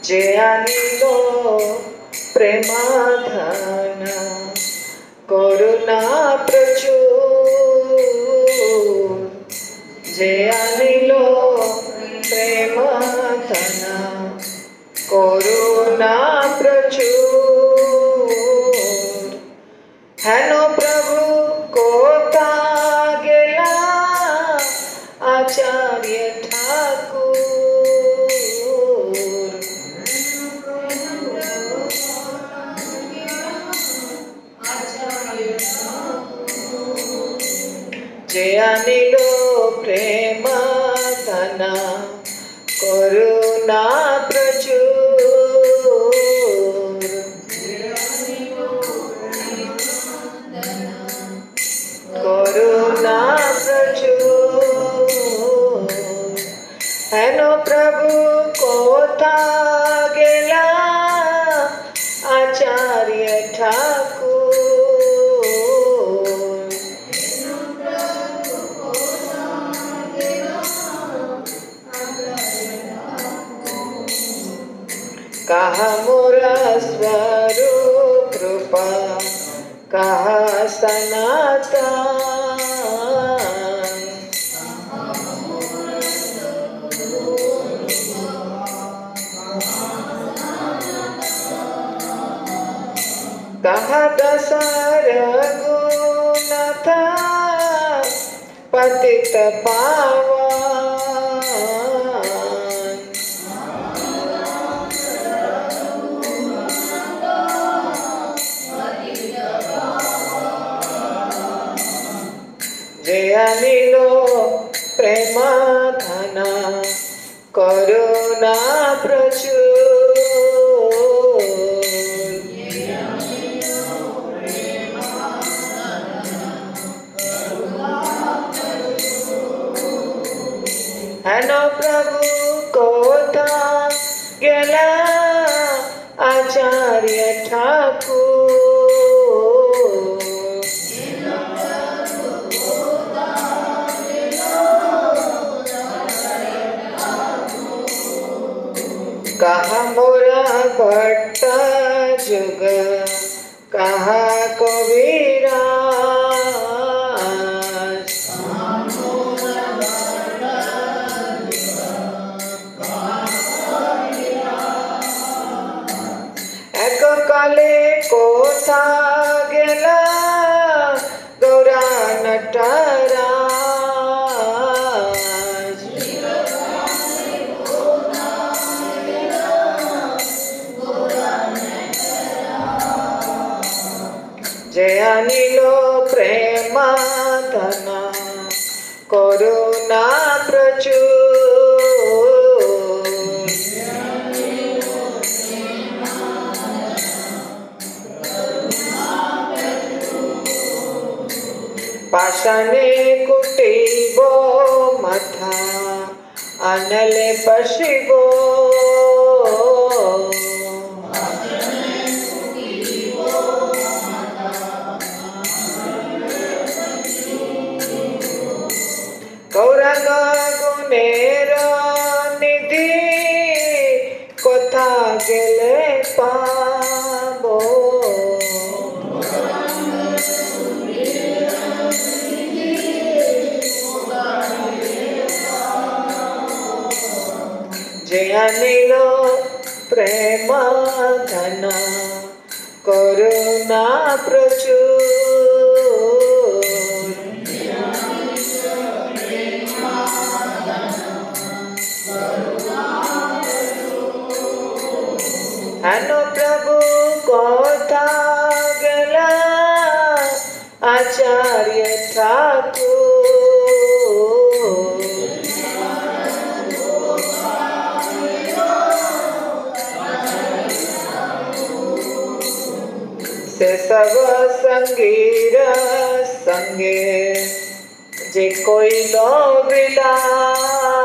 जे आनिलो प्रेमाधन करुणा प्रचुर, जे आनिलो प्रेमाधन करुणा प्रचुर, हेनो प्रभु कोता गेला आचार्य ठाकुर, जे आनिलो प्रेम धन करुणा प्रचुर, करुणा प्रचुर, हेनो प्रभु कोथा गेला आचार्य ठाकुर, कहा मोरा स्वरूप कृपा कहा सनातन, कहा दशर गुण था पतित पावन, जे आनिलो प्रेम धन करुणा प्रचुर, हेनो प्रभु कोथा गेला आचार्य ठाकुर, कहा मोरा भट्ट जुग कहा कबीराज, एक काले कोथा गेला गौरा नटराज, जे आनिलो प्रेम धन करुणा प्रचुर, पाषाणे कुटिबो मथा अनले पशिबो, गौरंग गुणेर निधि कोथा गेले पाबो, जे आनिलो प्रेम धन करुणा प्रचुर, हेनो प्रभु कोथा गेला आचार्य ठाकुर, से सब संगीर संगे जे कोई लो विलास,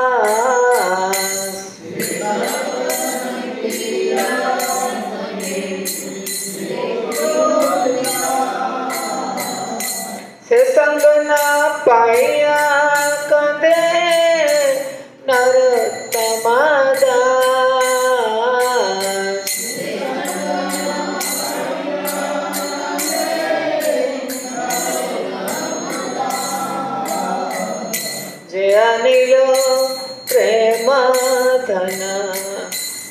से संग ना पाया कदे न नरोत्तमा दास। जे अनिल प्रेम धन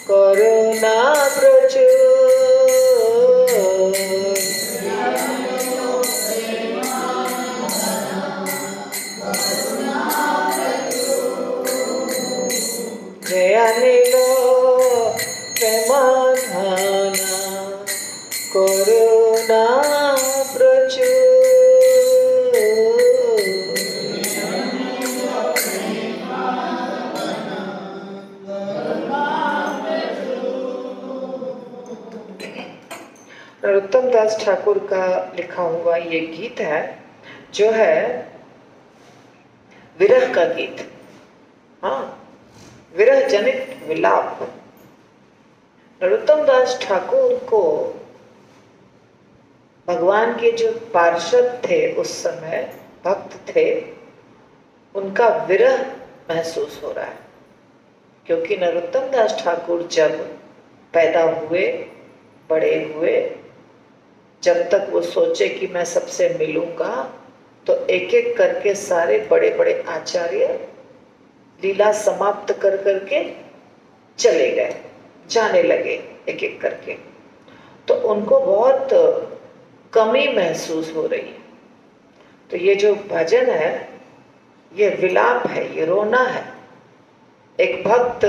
करुणा प्रचुर। जे अनिल प्रेम धन करुणा प्रचुर। नरोत्तम दास ठाकुर का लिखा हुआ ये गीत है जो है विरह का गीत। हाँ, विरह जनित विलाप। नरोत्तम दास ठाकुर को भगवान के जो पार्षद थे उस समय, भक्त थे, उनका विरह महसूस हो रहा है। क्योंकि नरोत्तम दास ठाकुर जब पैदा हुए, बड़े हुए, जब तक वो सोचे कि मैं सबसे मिलूंगा, तो एक एक करके सारे बड़े बड़े आचार्य लीला समाप्त कर करके चले गए, जाने लगे एक एक करके। तो उनको बहुत कमी महसूस हो रही है। तो ये जो भजन है ये विलाप है, ये रोना है। एक भक्त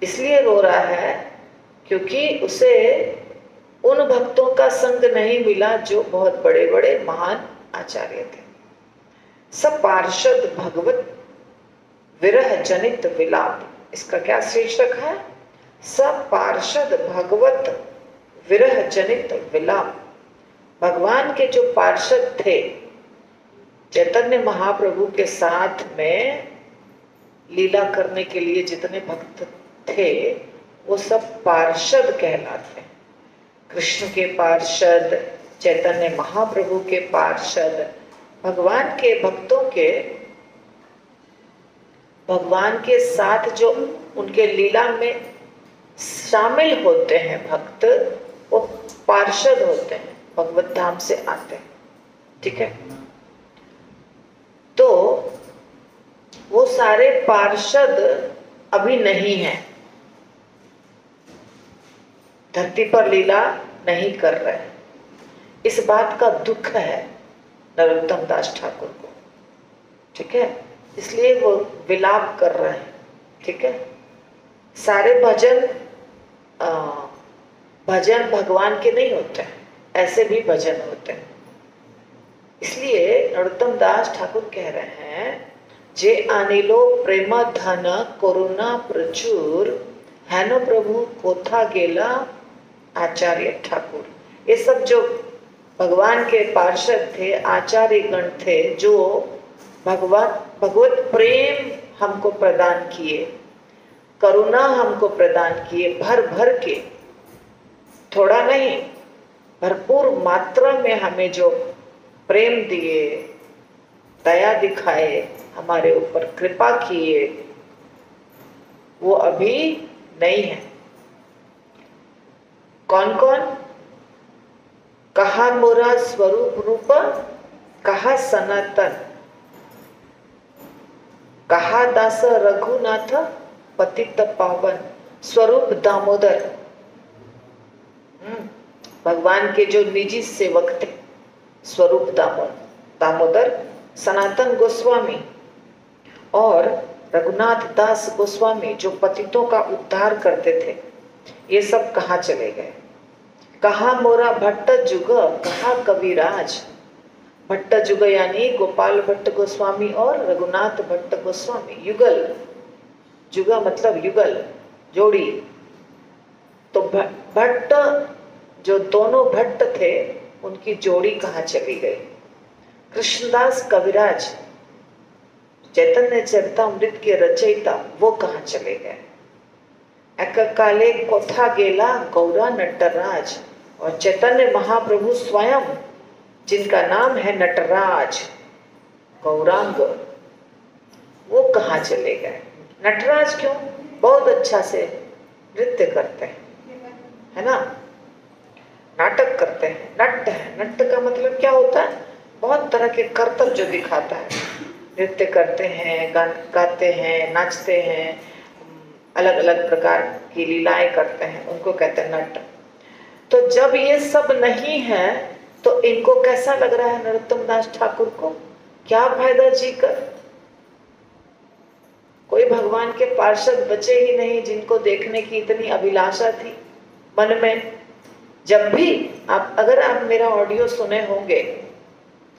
इसलिए रो रहा है क्योंकि उसे उन भक्तों का संग नहीं मिला जो बहुत बड़े बड़े महान आचार्य थे। सब पार्षद भगवत विरह जनित विलाप, इसका क्या शीर्षक है? सब पार्षद भगवत विरह जनित विलाप। भगवान के जो पार्षद थे, चैतन्य महाप्रभु के साथ में लीला करने के लिए जितने भक्त थे वो सब पार्षद कहलाते हैं। कृष्ण के पार्षद, चैतन्य महाप्रभु के पार्षद, भगवान के भक्तों के, भगवान के साथ जो उनके लीला में शामिल होते हैं भक्त, वो पार्षद होते हैं, भगवत धाम से आते हैं। ठीक है, तो वो सारे पार्षद अभी नहीं हैं, धरती पर लीला नहीं कर रहे हैं। इस बात का दुख है नरोत्तम दास ठाकुर को। ठीक है, इसलिए वो विलाप कर रहे हैं। ठीक है, सारे भजन भजन भगवान के नहीं होते हैं, ऐसे भी भजन होते हैं। इसलिए नरोत्तम दास ठाकुर कह रहे हैं, जे अनिलो प्रेम धन करुणा प्रचुर, हैनो प्रभु कोथा गेला आचार्य ठाकुर। ये सब जो भगवान के पार्षद थे, आचार्य गण थे, जो भगवत प्रेम हमको प्रदान किए, करुणा हमको प्रदान किए, भर भर के, थोड़ा नहीं, भरपूर मात्रा में हमें जो प्रेम दिए, दया दिखाए, हमारे ऊपर कृपा किए, वो अभी नहीं है। कौन कौन? कहा मोरा स्वरूप रूप, कहा सनातन, कहा दास रघुनाथ पतित पावन, स्वरूप दामोदर। भगवान के जो निजी सेवक थे, स्वरूप दामोदर, सनातन गोस्वामी और रघुनाथ दास गोस्वामी जो पतितों का उद्धार करते थे, ये सब कहाँ चले गए? कहा मोरा भट्ट जुग, कहा कविराज। भट्ट जुग यानी गोपाल भट्ट गोस्वामी और रघुनाथ भट्ट गोस्वामी, युगल, जुगा मतलब युगल, जोड़ी। तो भट्ट जो दोनों भट्ट थे, उनकी जोड़ी कहाँ चली गई? कृष्णदास कविराज, चैतन्य चरितामृत के रचयिता, वो कहाँ चले गए? एककाले कोथा गेला गौरा नटराज, और चैतन्य महाप्रभु स्वयं, जिनका नाम है नटराज, गौरांग, वो कहाँ वहां चले गए। नटराज क्यों? बहुत अच्छा से नृत्य करते हैं, है ना, नाटक करते हैं, नट है। नट का मतलब क्या होता है? बहुत तरह के करतब जो दिखाता है। नृत्य करते हैं, गाते हैं, नाचते हैं, अलग अलग प्रकार की लीलाएं करते हैं, उनको कहते हैं नट। तो जब ये सब नहीं है तो इनको कैसा लग रहा है नरोत्तम दास ठाकुर को? क्या फायदा जी कर? कोई भगवान के पार्षद बचे ही नहीं जिनको देखने की इतनी अभिलाषा थी मन में। जब भी अगर आप मेरा ऑडियो सुने होंगे,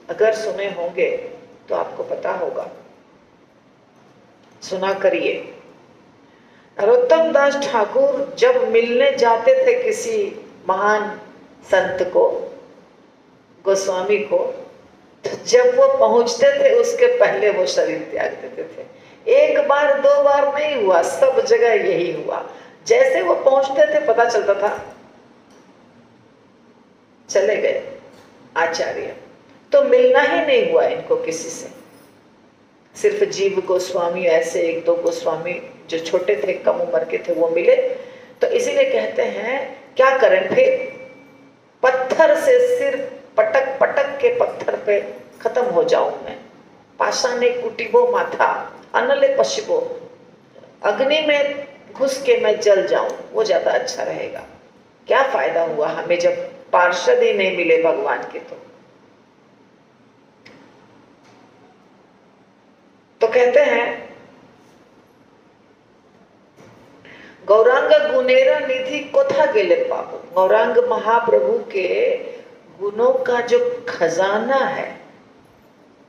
अगर सुने होंगे तो आपको पता होगा, सुना करिए। नरोत्तम दास ठाकुर जब मिलने जाते थे किसी महान संत को, गोस्वामी को, तो जब वो पहुंचते थे उसके पहले वो शरीर त्याग देते थे। एक बार दो बार नहीं हुआ, सब जगह यही हुआ। जैसे वो पहुंचते थे पता चलता था चले गए आचार्य। तो मिलना ही नहीं हुआ इनको किसी से। सिर्फ जीव गोस्वामी, ऐसे एक दो गोस्वामी जो छोटे थे, कम उम्र के थे, वो मिले। तो इसीलिए कहते हैं क्या करें फिर, पत्थर से सिर पटक पटक के पत्थर पे खत्म हो जाऊं मैं। पाषाणे कुटिबो माथा अनले पशिबो, अग्नि में घुस के मैं जल जाऊं, वो ज्यादा अच्छा रहेगा। क्या फायदा हुआ हमें जब पार्षद ही नहीं मिले भगवान के। तो कहते हैं गौरांग गुनेरा निधि कोथा गेले पापो। गौरांग महाप्रभु के गुणों का जो खजाना है,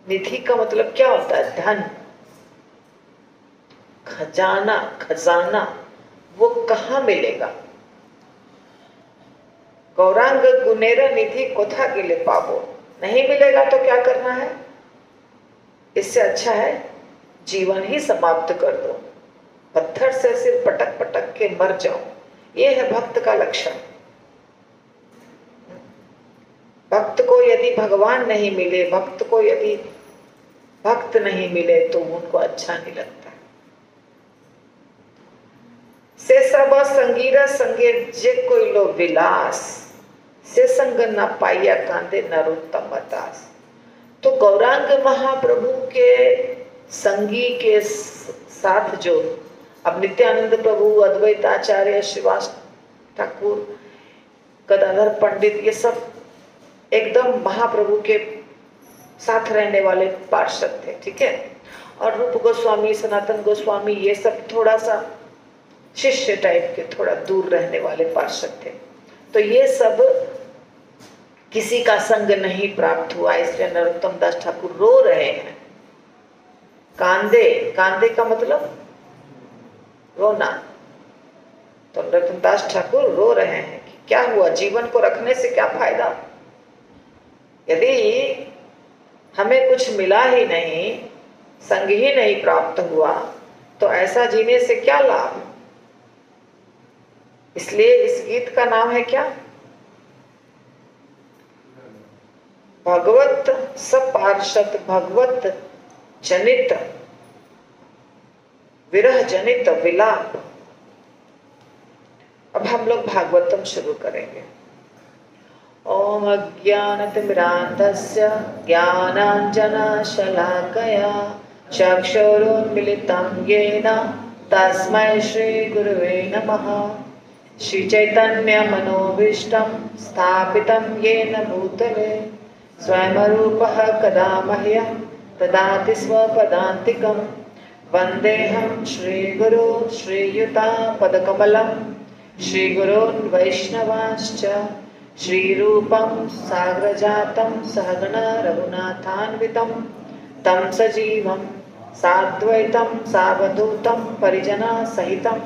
निधि का मतलब क्या होता है? धन, खजाना, खजाना, वो कहाँ मिलेगा? गौरांग गुनेरा निधि कोथा गेले पापो, नहीं मिलेगा तो क्या करना है? इससे अच्छा है जीवन ही समाप्त कर दो, पत्थर से सिर पटक पटक के मर जाओ। ये है भक्त का लक्षण। भक्त को यदि भगवान नहीं मिले, भक्त को यदि भक्त नहीं मिले तो उनको अच्छा नहीं लगता। से सब संगीरा संगे जे कोई लो विलास, से संग न पाइया कांदे नरोत्तम दास। तो गौरांग महाप्रभु के संगी के साथ जो, अब नित्यानंद प्रभु, अद्वैत आचार्य, श्रीवास ठाकुर, गदाधर पंडित, ये सब एकदम महाप्रभु के साथ रहने वाले पार्षद थे, ठीक है। और रूप गोस्वामी, सनातन गोस्वामी, ये सब थोड़ा सा शिष्य टाइप के, थोड़ा दूर रहने वाले पार्षद थे। तो ये सब किसी का संग नहीं प्राप्त हुआ, इसलिए नरोत्तम दास ठाकुर रो रहे हैं। कांदे, कांदे का मतलब रोना। तो नरोत्तम दास ठाकुर रो रहे हैं कि क्या हुआ, जीवन को रखने से क्या फायदा? यदि हमें कुछ मिला ही नहीं, संग ही नहीं प्राप्त हुआ, तो ऐसा जीने से क्या लाभ? इसलिए इस गीत का नाम है क्या? भगवत सपार्षद भगवत जनित विरह जनित विलाप। अब हम लोग भागवतम शुरू करेंगे। ओम अज्ञानतिमिरान्धस्य ज्ञानाञ्जनशलाकया चक्षुरुन्मीलितं येन तस्मै श्रीगुरुवे नमः। श्रीचैतन्यमनोभीष्टं स्थापितं येन भूतले स्वयं रूपः कदा मह्यं ददाति स्वपदान्तिकं। वन्देऽहं श्रीगुरो श्रीयुतापदकमलं श्रीगुरोन् वैष्णवांश्च श्रीरूपं साग्रजातं सहगणा रघुनाथान्वितं तं सजीवं साद्वैतं सावधूतं परिजना सहितं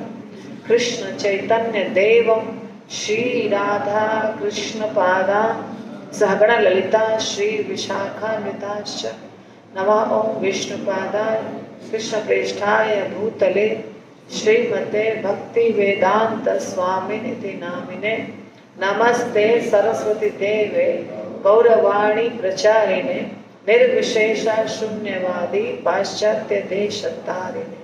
कृष्ण चैतन्य देवं श्री राधा कृष्ण पादा सहगण ललिता श्री विशाखान्विताश्च। नमः ओं विष्णुपादाय कृष्ण प्रेष्ठाय भूतले श्रीमते भक्ति वेदांत स्वामिनिति नामिने। नमस्ते सरस्वती देवे गौरवाणी प्रचारिणे निर्विशेष शून्यवादी पाश्चात्य देश तारिणे।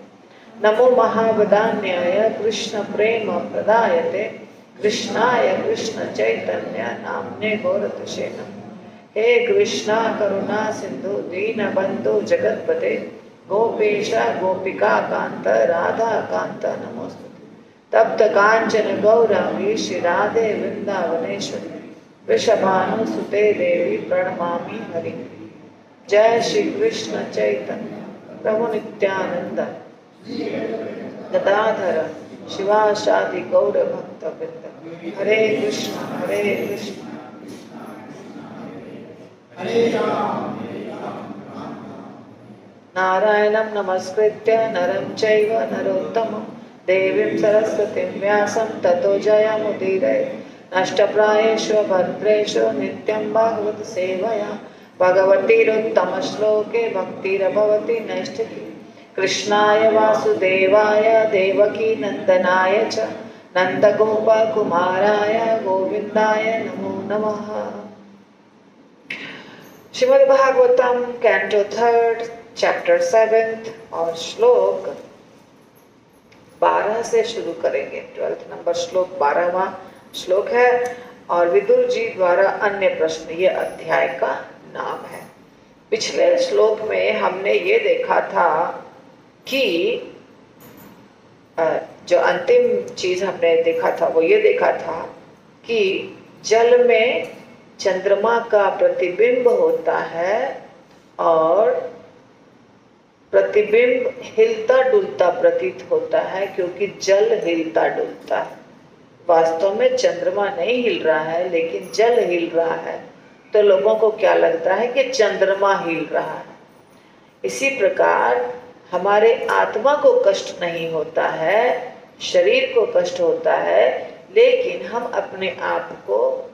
नमो महावदान्याय कृष्ण प्रेम प्रदायते कृष्णाय कृष्ण चैतन्य नाम्ने गौरतुषे नमः। हे कृष्णा करुणा सिंधु दीनबंधु जगत्पते गोपेश गोपिका कांत राधा कांत नमोस्तुते। तप्त कांचन गौरांगी श्री राधे वृंदावनेश्वरी वृषभानुसुते देवी प्रणमामि हरि। जय श्री कृष्ण चैतन्य प्रभु नित्यानंद गदाधर शिवासादि गौर भक्त वृंद। हरे कृष्ण हरे राम नारायणं नमस्कृत्य नरं चैव नरोत्तमं देवीं सरस्वतीं व्यासं ततो जयमुदीरये। नष्टप्रायेषु भद्रेषु नित्यं भागवत सेवया भगवतीरुत्तम श्लोके भक्तिर्भवति नैष्ठिकी। कृष्णाय वासुदेवाय देवकी नंदनाय च नंदगोपकुमाराय गोविंदाय नमो नमः। श्रीमद् भागवतम कैंटो 3 चैप्टर 7 और श्लोक 12 से शुरू करेंगे। 12th नंबर श्लोक 12वां श्लोक है और विदुर जी द्वारा अन्य प्रश्न ये अध्याय का नाम है। पिछले श्लोक में हमने ये देखा था कि जो अंतिम चीज हमने देखा था वो ये देखा था कि जल में चंद्रमा का प्रतिबिंब होता है और प्रतिबिंब हिलता डुलता प्रतीत होता है क्योंकि जल हिलता डुलता है। वास्तव में चंद्रमा नहीं हिल रहा है लेकिन जल हिल रहा है, तो लोगों को क्या लगता है कि चंद्रमा हिल रहा है। इसी प्रकार हमारे आत्मा को कष्ट नहीं होता है, शरीर को कष्ट होता है, लेकिन हम अपने आप को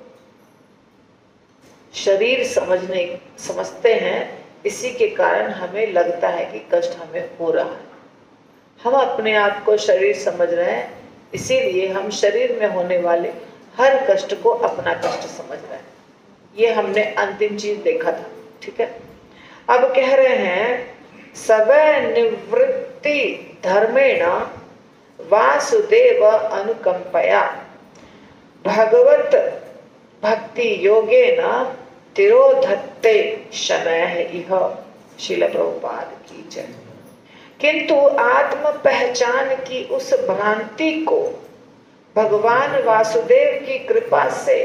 शरीर समझते हैं, इसी के कारण हमें लगता है कि कष्ट हमें हो रहा है। हम अपने आप को शरीर समझ रहे हैं, इसीलिए हम शरीर में होने वाले हर कष्ट को अपना कष्ट समझ रहे हैं। ये हमने अंतिम चीज देखा था, ठीक है। अब कह रहे हैं सवै निवृत्ति धर्मेण वासुदेव अनुकंपया भगवत भक्ति योगेन तिरोधत्ते शनैः इह। श्रील प्रभुपाद की जय। किंतु आत्म पहचान की उस भ्रांति को भगवान वासुदेव की कृपा से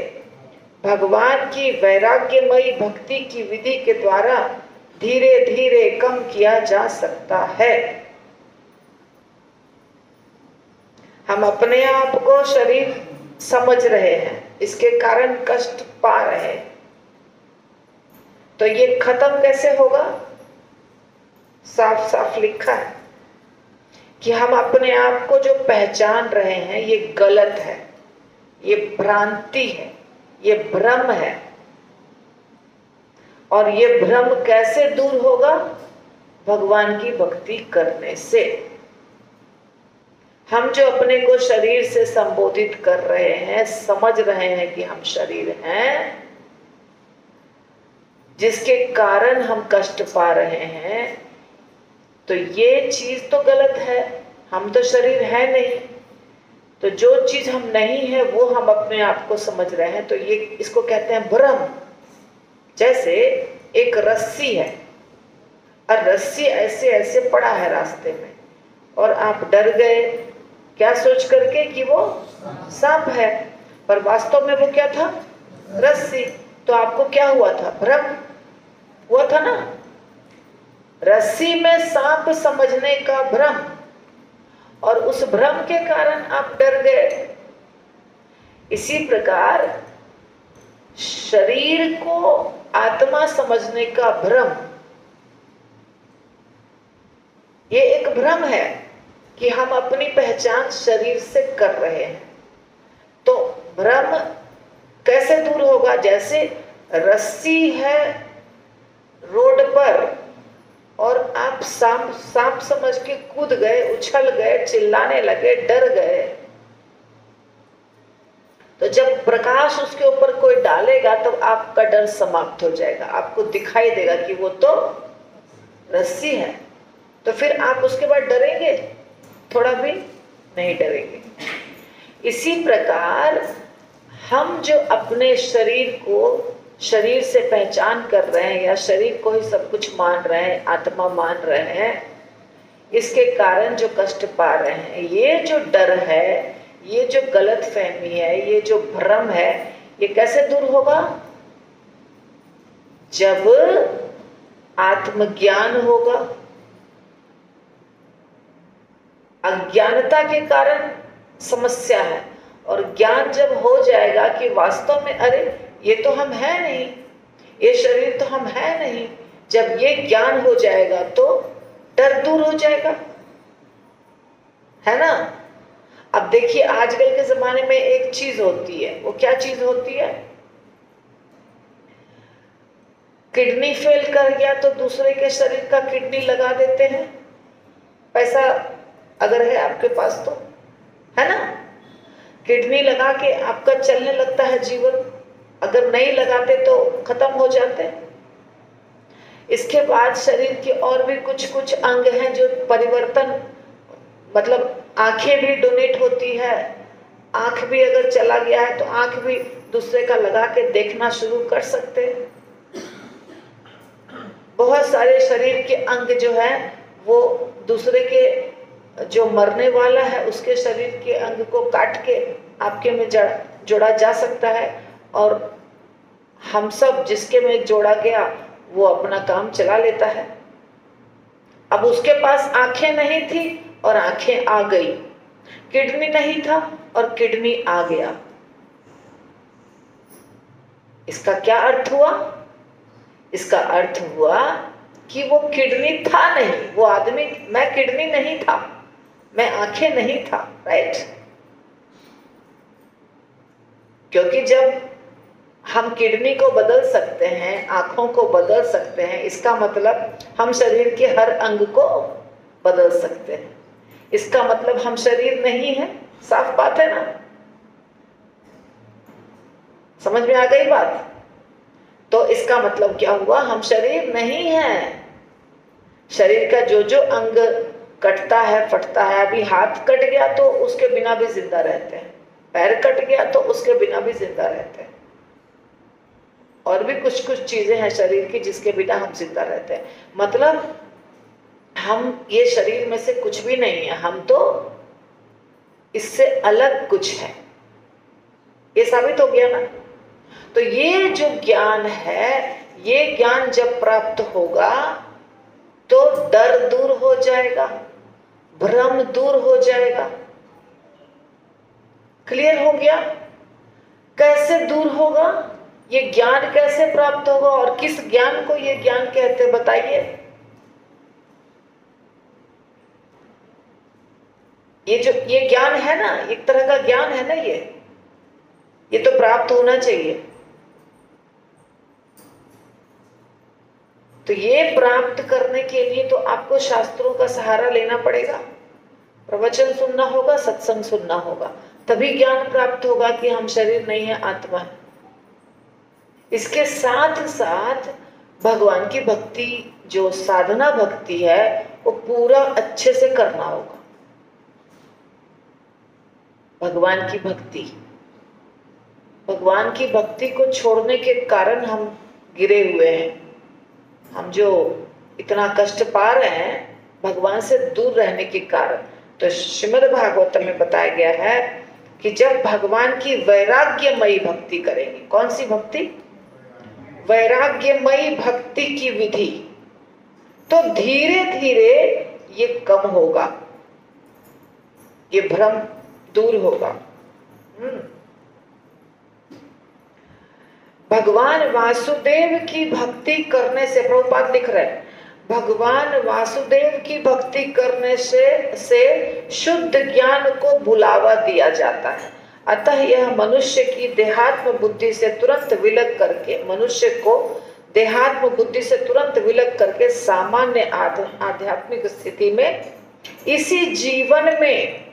भगवान की वैराग्यमयी भक्ति की विधि के द्वारा धीरे धीरे कम किया जा सकता है। हम अपने आप को शरीर समझ रहे हैं, इसके कारण कष्ट पा रहे हैं, तो ये खत्म कैसे होगा? साफ साफ लिखा है कि हम अपने आप को जो पहचान रहे हैं ये गलत है, ये भ्रांति है, ये भ्रम है। और ये भ्रम कैसे दूर होगा? भगवान की भक्ति करने से। हम जो अपने को शरीर से संबोधित कर रहे हैं, समझ रहे हैं कि हम शरीर हैं, जिसके कारण हम कष्ट पा रहे हैं, तो ये चीज तो गलत है। हम तो शरीर है नहीं, तो जो चीज हम नहीं है वो हम अपने आप को समझ रहे हैं, तो ये इसको कहते हैं भ्रम। जैसे एक रस्सी है और रस्सी ऐसे ऐसे पड़ा है रास्ते में और आप डर गए क्या सोच करके कि वो सांप है, पर वास्तव में वो क्या था? रस्सी। तो आपको क्या हुआ था? भ्रम हुआ था ना। रस्सी में सांप समझने का भ्रम, और उस भ्रम के कारण आप डर गए। इसी प्रकार शरीर को आत्मा समझने का भ्रम, ये एक भ्रम है कि हम अपनी पहचान शरीर से कर रहे हैं। तो भ्रम कैसे दूर होगा? जैसे रस्सी है रोड पर और आप सांप समझ के कूद गए, उछल गए, चिल्लाने लगे, डर गए, तो जब प्रकाश उसके ऊपर कोई डालेगा तो आपका डर समाप्त हो जाएगा, आपको दिखाई देगा कि वो तो रस्सी है। तो फिर आप उसके बाद डरेंगे? थोड़ा भी नहीं डरेंगे। इसी प्रकार हम जो अपने शरीर को शरीर से पहचान कर रहे हैं या शरीर को ही सब कुछ मान रहे हैं, आत्मा मान रहे हैं, इसके कारण जो कष्ट पा रहे हैं, ये जो डर है, ये जो गलत फहमी है, ये जो भ्रम है, ये कैसे दूर होगा? जब आत्मज्ञान होगा। अज्ञानता के कारण समस्या है, और ज्ञान जब हो जाएगा कि वास्तव में अरे ये तो हम है नहीं, ये शरीर तो हम है नहीं, जब ये ज्ञान हो जाएगा तो डर दूर हो जाएगा, है ना। अब देखिए आजकल के जमाने में एक चीज होती है, वो क्या चीज होती है? किडनी फेल कर गया तो दूसरे के शरीर का किडनी लगा देते हैं, पैसा अगर है आपके पास तो, है ना। किडनी लगा के आपका चलने लगता है जीवन, अगर नहीं लगाते तो खत्म हो जाते। इसके बाद शरीर के और भी कुछ कुछ अंग हैं जो परिवर्तन, मतलब आंखें भी डोनेट होती है, आंख भी अगर चला गया है तो आंख भी दूसरे का लगा के देखना शुरू कर सकते हैं। बहुत सारे शरीर के अंग जो है वो दूसरे के जो मरने वाला है उसके शरीर के अंग को काट के आपके में जोड़ा जा सकता है, और हम सब जिसके में जोड़ा गया वो अपना काम चला लेता है। अब उसके पास आंखें नहीं थी और आंखें आ गई, किडनी नहीं था और किडनी आ गया। इसका क्या अर्थ हुआ? इसका अर्थ हुआ कि वो किडनी था नहीं, वो आदमी, मैं किडनी नहीं था, मैं आंखें नहीं था, राइट। क्योंकि जब हम किडनी को बदल सकते हैं, आंखों को बदल सकते हैं, इसका मतलब हम शरीर के हर अंग को बदल सकते हैं। इसका मतलब हम शरीर नहीं है, साफ बात है ना। समझ में आ गई बात? तो इसका मतलब क्या हुआ? हम शरीर नहीं है। शरीर का जो जो अंग कटता है, फटता है, अभी हाथ कट गया तो उसके बिना भी जिंदा रहते हैं, पैर कट गया तो उसके बिना भी जिंदा रहते हैं, और भी कुछ कुछ चीजें हैं शरीर की जिसके बिना हम जिंदा रहते हैं। मतलब हम ये शरीर में से कुछ भी नहीं है, हम तो इससे अलग कुछ है, ये साबित हो गया ना। तो ये जो ज्ञान है, ये ज्ञान जब प्राप्त होगा तो डर दूर हो जाएगा, भ्रम दूर हो जाएगा। क्लियर हो गया? कैसे दूर होगा? ये ज्ञान कैसे प्राप्त होगा और किस ज्ञान को ये ज्ञान कहते हैं बताइए? ये ज्ञान है ना, एक तरह का ज्ञान है ना, ये तो प्राप्त होना चाहिए। तो ये प्राप्त करने के लिए तो आपको शास्त्रों का सहारा लेना पड़ेगा, प्रवचन सुनना होगा, सत्संग सुनना होगा, तभी ज्ञान प्राप्त होगा कि हम शरीर नहीं है, आत्मा है। इसके साथ साथ भगवान की भक्ति, जो साधना भक्ति है, वो पूरा अच्छे से करना होगा। भगवान की भक्ति, भगवान की भक्ति को छोड़ने के कारण हम गिरे हुए हैं। हम जो इतना कष्ट पा रहे हैं भगवान से दूर रहने के कारण। तो श्रीमद् भागवतम में बताया गया है कि जब भगवान की वैराग्यमयी भक्ति करेंगे, कौन सी भक्ति? वैराग्यमयी भक्ति की विधि, तो धीरे धीरे ये कम होगा, ये भ्रम दूर होगा। भगवान वासुदेव की भक्ति करने से, प्रभुपाद लिख रहे हैं, भगवान वासुदेव की भक्ति करने से शुद्ध ज्ञान को बुलावा दिया जाता है। अतः यह मनुष्य की देहात्म बुद्धि से तुरंत विलग करके, मनुष्य को देहात्म बुद्धि से तुरंत विलग करके सामान्य आध्यात्मिक स्थिति में इसी जीवन में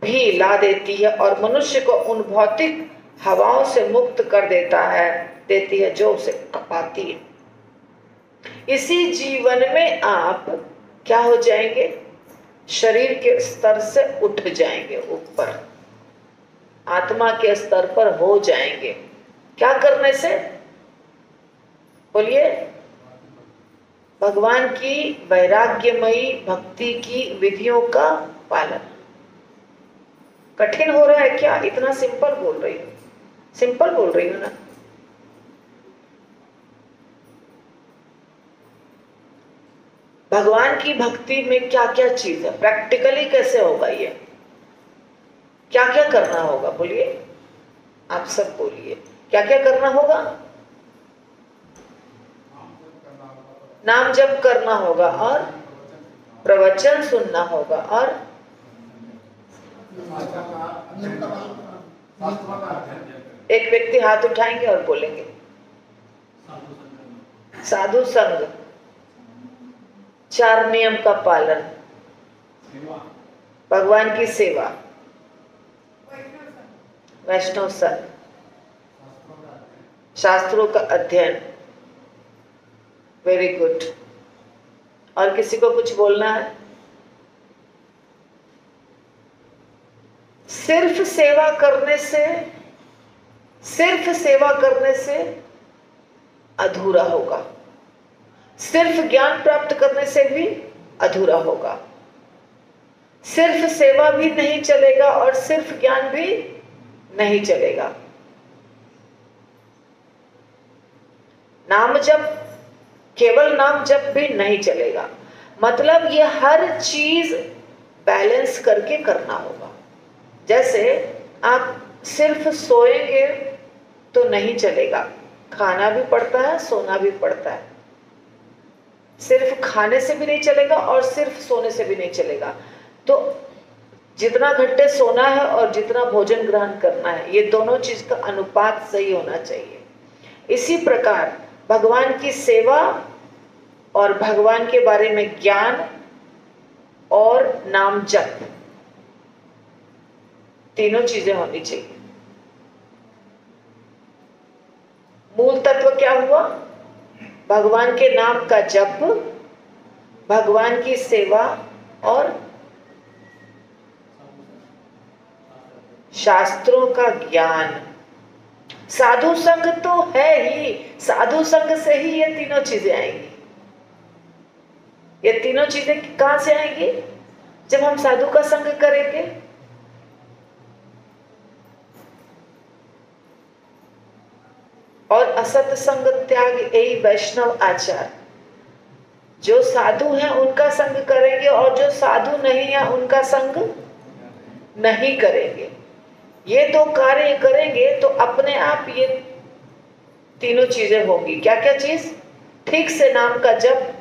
भी ला देती है और मनुष्य को उन भौतिक हवाओं से मुक्त कर देती है जो उसे कपाती है। इसी जीवन में आप क्या हो जाएंगे? शरीर के स्तर से उठ जाएंगे, ऊपर आत्मा के स्तर पर हो जाएंगे। क्या करने से? बोलिए। भगवान की वैराग्यमयी भक्ति की विधियों का पालन। कठिन हो रहा है क्या? इतना सिंपल बोल रही हूँ, सिंपल बोल रही हूँ ना। भगवान की भक्ति में क्या क्या चीज है? प्रैक्टिकली कैसे होगा ये? क्या क्या करना होगा? बोलिए, आप सब बोलिए, क्या क्या करना होगा? नाम जप करना होगा और प्रवचन सुनना होगा और एक व्यक्ति हाथ उठाएंगे और बोलेंगे साधु संग, 4 नियम का पालन, भगवान की सेवा, वैष्णव संग, शास्त्रों का अध्ययन। Very good. और किसी को कुछ बोलना है? सिर्फ सेवा करने से अधूरा होगा। सिर्फ ज्ञान प्राप्त करने से भी अधूरा होगा। सिर्फ सेवा भी नहीं चलेगा और सिर्फ ज्ञान भी नहीं चलेगा। नाम जप, केवल नाम जप भी नहीं चलेगा। मतलब ये हर चीज बैलेंस करके करना होगा। जैसे आप सिर्फ सोएंगे तो नहीं चलेगा, खाना भी पड़ता है, सोना भी पड़ता है। सिर्फ खाने से भी नहीं चलेगा और सिर्फ सोने से भी नहीं चलेगा। तो जितना घंटे सोना है और जितना भोजन ग्रहण करना है, ये दोनों चीज का अनुपात सही होना चाहिए। इसी प्रकार भगवान की सेवा और भगवान के बारे में ज्ञान और नाम जप, तीनों चीजें होनी चाहिए। मूल तत्व क्या हुआ? भगवान के नाम का जप, भगवान की सेवा और शास्त्रों का ज्ञान। साधु संग तो है ही, साधु संग से ही ये तीनों चीजें आएंगी। ये तीनों चीजें कहां से आएंगी? जब हम साधु का संग करेंगे। और असत संग त्याग यही वैष्णव आचार। जो साधु हैं उनका संग करेंगे और जो साधु नहीं है उनका संग नहीं करेंगे। ये दो कार्य करेंगे तो अपने आप ये तीनों चीजें होंगी। क्या क्या चीज? ठीक से नाम का जप,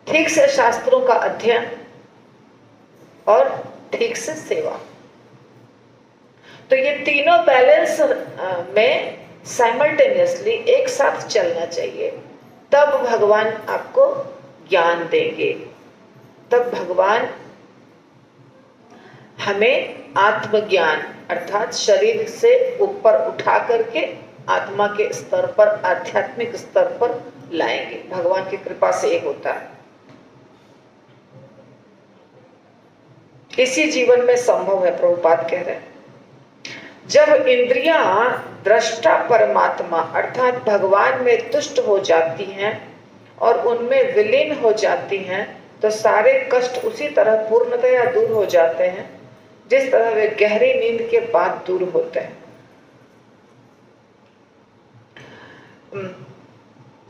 ठीक से शास्त्रों का अध्ययन और ठीक से सेवा। तो ये तीनों बैलेंस में साइमल्टेनियसली एक साथ चलना चाहिए। तब भगवान आपको ज्ञान देंगे। तब भगवान हमें आत्मज्ञान अर्थात शरीर से ऊपर उठा करके आत्मा के स्तर पर, आध्यात्मिक स्तर पर लाएंगे। भगवान की कृपा से एक होता है। इसी जीवन में संभव है। प्रभुपाद कह रहे हैं जब इंद्रियां दृष्टा परमात्मा अर्थात भगवान में तुष्ट हो जाती हैं और उनमें विलीन हो जाती हैं तो सारे कष्ट उसी तरह पूर्णतया दूर हो जाते हैं जिस तरह वे गहरी नींद के बाद दूर होते हैं।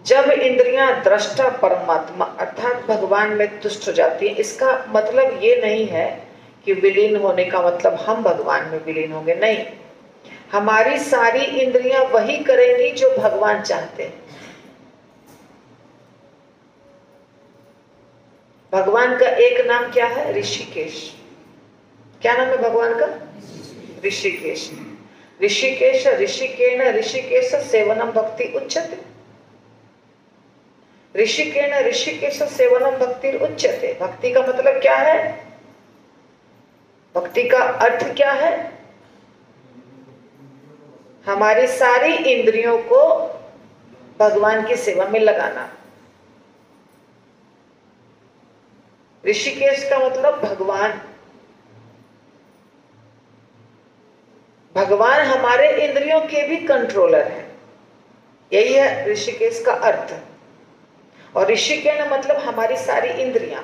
जब इंद्रियां दृष्टा परमात्मा अर्थात भगवान में तुष्ट हो जाती हैं, इसका मतलब ये नहीं है कि विलीन होने का मतलब हम भगवान में विलीन होंगे, नहीं। हमारी सारी इंद्रियां वही करेंगी जो भगवान चाहते हैं। भगवान का एक नाम क्या है? ऋषिकेश। क्या नाम है भगवान का? ऋषिकेश। ऋषिकेश ऋषिकेन ऋषिकेश सेवनम भक्ति उच्यते। ऋषिकेन ऋषिकेश सेवनम भक्ति उच्यते। भक्ति का मतलब क्या है? भक्ति का अर्थ क्या है? हमारी सारी इंद्रियों को भगवान की सेवा में लगाना। ऋषिकेश का मतलब भगवान। भगवान हमारे इंद्रियों के भी कंट्रोलर है, यही है ऋषिकेश का अर्थ। और ऋषिकेश का मतलब हमारी सारी इंद्रियां।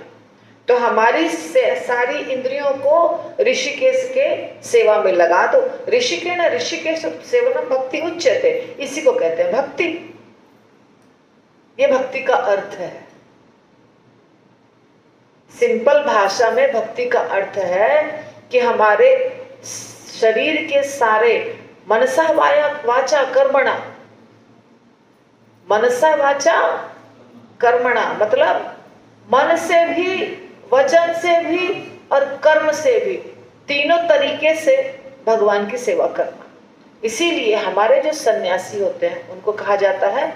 तो हमारी सारी इंद्रियों को ऋषिकेश के सेवा में लगा दो। ऋषिकेश सेवनम भक्ति उच्यते, इसी को कहते हैं भक्ति। ये भक्ति का अर्थ है। सिंपल भाषा में भक्ति का अर्थ है कि हमारे शरीर के सारे मनसा वाचा कर्मणा, मनसा वाचा कर्मणा मतलब मन से भी, वचन से भी और कर्म से भी, तीनों तरीके से भगवान की सेवा करना। इसीलिए हमारे जो सन्यासी होते हैं उनको कहा जाता है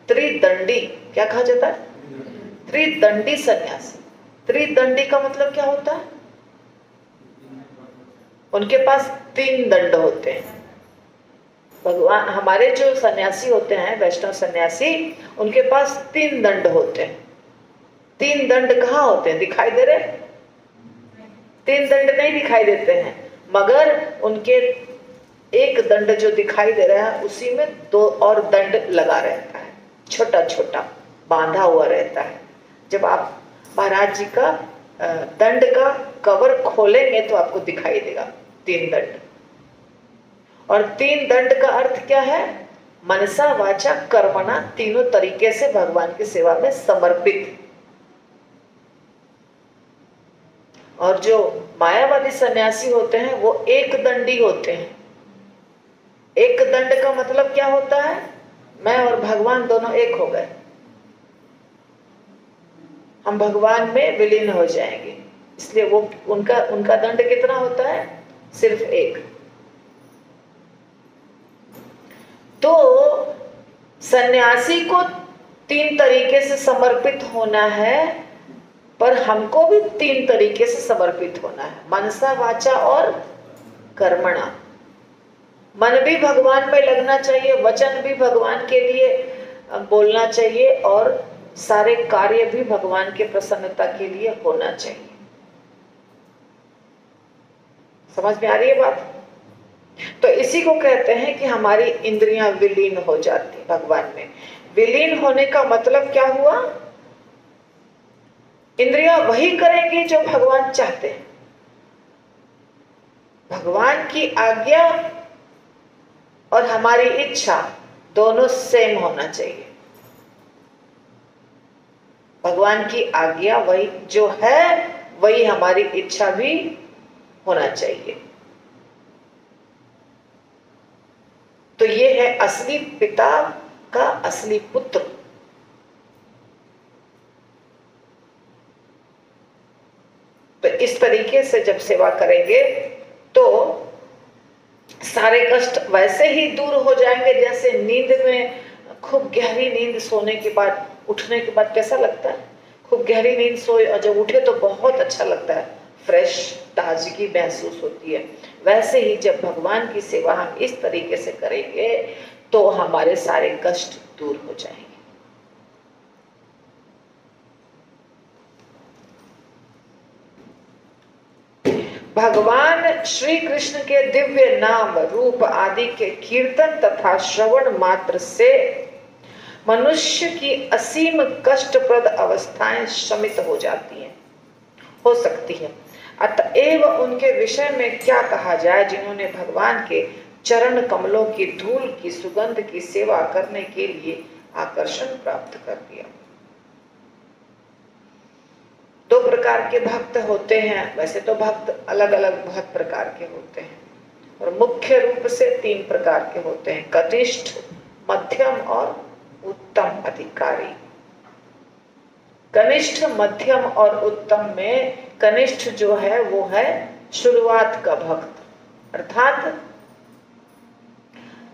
त्रिदंडी। क्या कहा जाता है? त्रिदंडी सन्यासी। त्रिदंडी का मतलब क्या होता है? उनके पास 3 दंड होते हैं। भगवान हमारे जो सन्यासी होते हैं, वैष्णव सन्यासी, उनके पास 3 दंड होते हैं। 3 दंड कहाँ होते हैं? दिखाई दे रहे? 3 दंड नहीं दिखाई देते हैं, मगर उनके एक दंड जो दिखाई दे रहा है उसी में 2 और दंड लगा रहता है, छोटा छोटा बांधा हुआ रहता है। जब आप महाराज जी का दंड का कवर खोलेंगे तो आपको दिखाई देगा 3 दंड। और 3 दंड का अर्थ क्या है? मनसा वाचा कर्मणा, तीनों तरीके से भगवान की सेवा में समर्पित। और जो मायावादी सन्यासी होते हैं वो एक दंडी होते हैं। एक दंड का मतलब क्या होता है? मैं और भगवान दोनों एक हो गए, हम भगवान में विलीन हो जाएंगे। इसलिए वो उनका दंड कितना होता है? सिर्फ एक। तो सन्यासी को 3 तरीके से समर्पित होना है, पर हमको भी 3 तरीके से समर्पित होना है, मनसा वाचा और कर्मणा। मन भी भगवान में लगना चाहिए, वचन भी भगवान के लिए बोलना चाहिए, और सारे कार्य भी भगवान के प्रसन्नता के लिए होना चाहिए। समझ में आ रही है बात? तो इसी को कहते हैं कि हमारी इंद्रियां विलीन हो जाती भगवान में। विलीन होने का मतलब क्या हुआ? इंद्रियां वही करेंगी जो भगवान चाहते हैं। भगवान की आज्ञा और हमारी इच्छा दोनों सेम होना चाहिए। भगवान की आज्ञा वही जो है, वही हमारी इच्छा भी होना चाहिए। तो ये है असली पिता का असली पुत्र। तो इस तरीके से जब सेवा करेंगे तो सारे कष्ट वैसे ही दूर हो जाएंगे जैसे नींद में, खूब गहरी नींद सोने के बाद, उठने के बाद कैसा लगता है? खूब गहरी नींद सोए और जब उठे तो बहुत अच्छा लगता है, फ्रेश, ताजगी महसूस होती है। वैसे ही जब भगवान की सेवा हम इस तरीके से करेंगे तो हमारे सारे कष्ट दूर हो जाएंगे। भगवान श्री कृष्ण के दिव्य नाम रूप आदि के कीर्तन तथा श्रवण मात्र से मनुष्य की असीम कष्टप्रद अवस्थाएं शमित हो जाती हैं, हो सकती है। अतएव उनके विषय में क्या कहा जाए जिन्होंने भगवान के चरण कमलों की धूल की सुगंध की सेवा करने के लिए आकर्षण प्राप्त कर दिया। 2 प्रकार के भक्त होते हैं। वैसे तो भक्त अलग अलग बहुत प्रकार के होते हैं, और मुख्य रूप से 3 प्रकार के होते हैं: कनिष्ठ, मध्यम और उत्तम अधिकारी। कनिष्ठ, मध्यम और उत्तम में कनिष्ठ जो है वो है शुरुआत का भक्त, अर्थात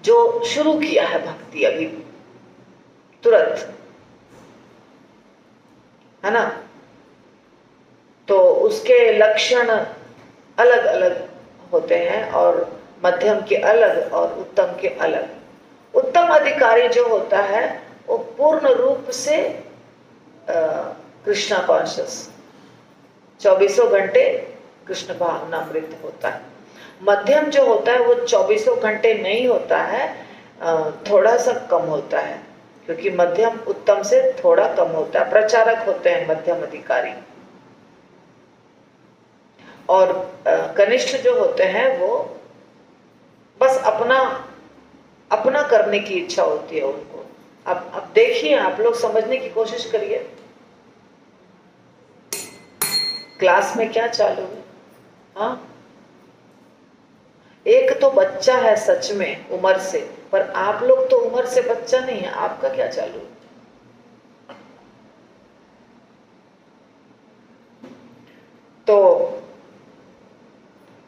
जो शुरू किया है भक्ति अभी तुरंत, है ना। तो उसके लक्षण अलग अलग होते हैं और मध्यम के अलग और उत्तम के अलग। उत्तम अधिकारी जो होता है वो पूर्ण रूप से कृष्णा कॉन्शियस, 24 घंटे कृष्ण भावनामृत होता है। मध्यम जो होता है वो 24 घंटे नहीं होता है, थोड़ा सा कम होता है, क्योंकि मध्यम उत्तम से थोड़ा कम होता है। प्रचारक होते हैं मध्यम अधिकारी। और कनिष्ठ जो होते हैं वो बस अपना अपना करने की इच्छा होती है उनको। अब देखिए, आप लोग समझने की कोशिश करिए, क्लास में क्या चालू है। हाँ, एक तो बच्चा है सच में उम्र से, पर आप लोग तो उम्र से बच्चा नहीं है, आपका क्या चालू है? तो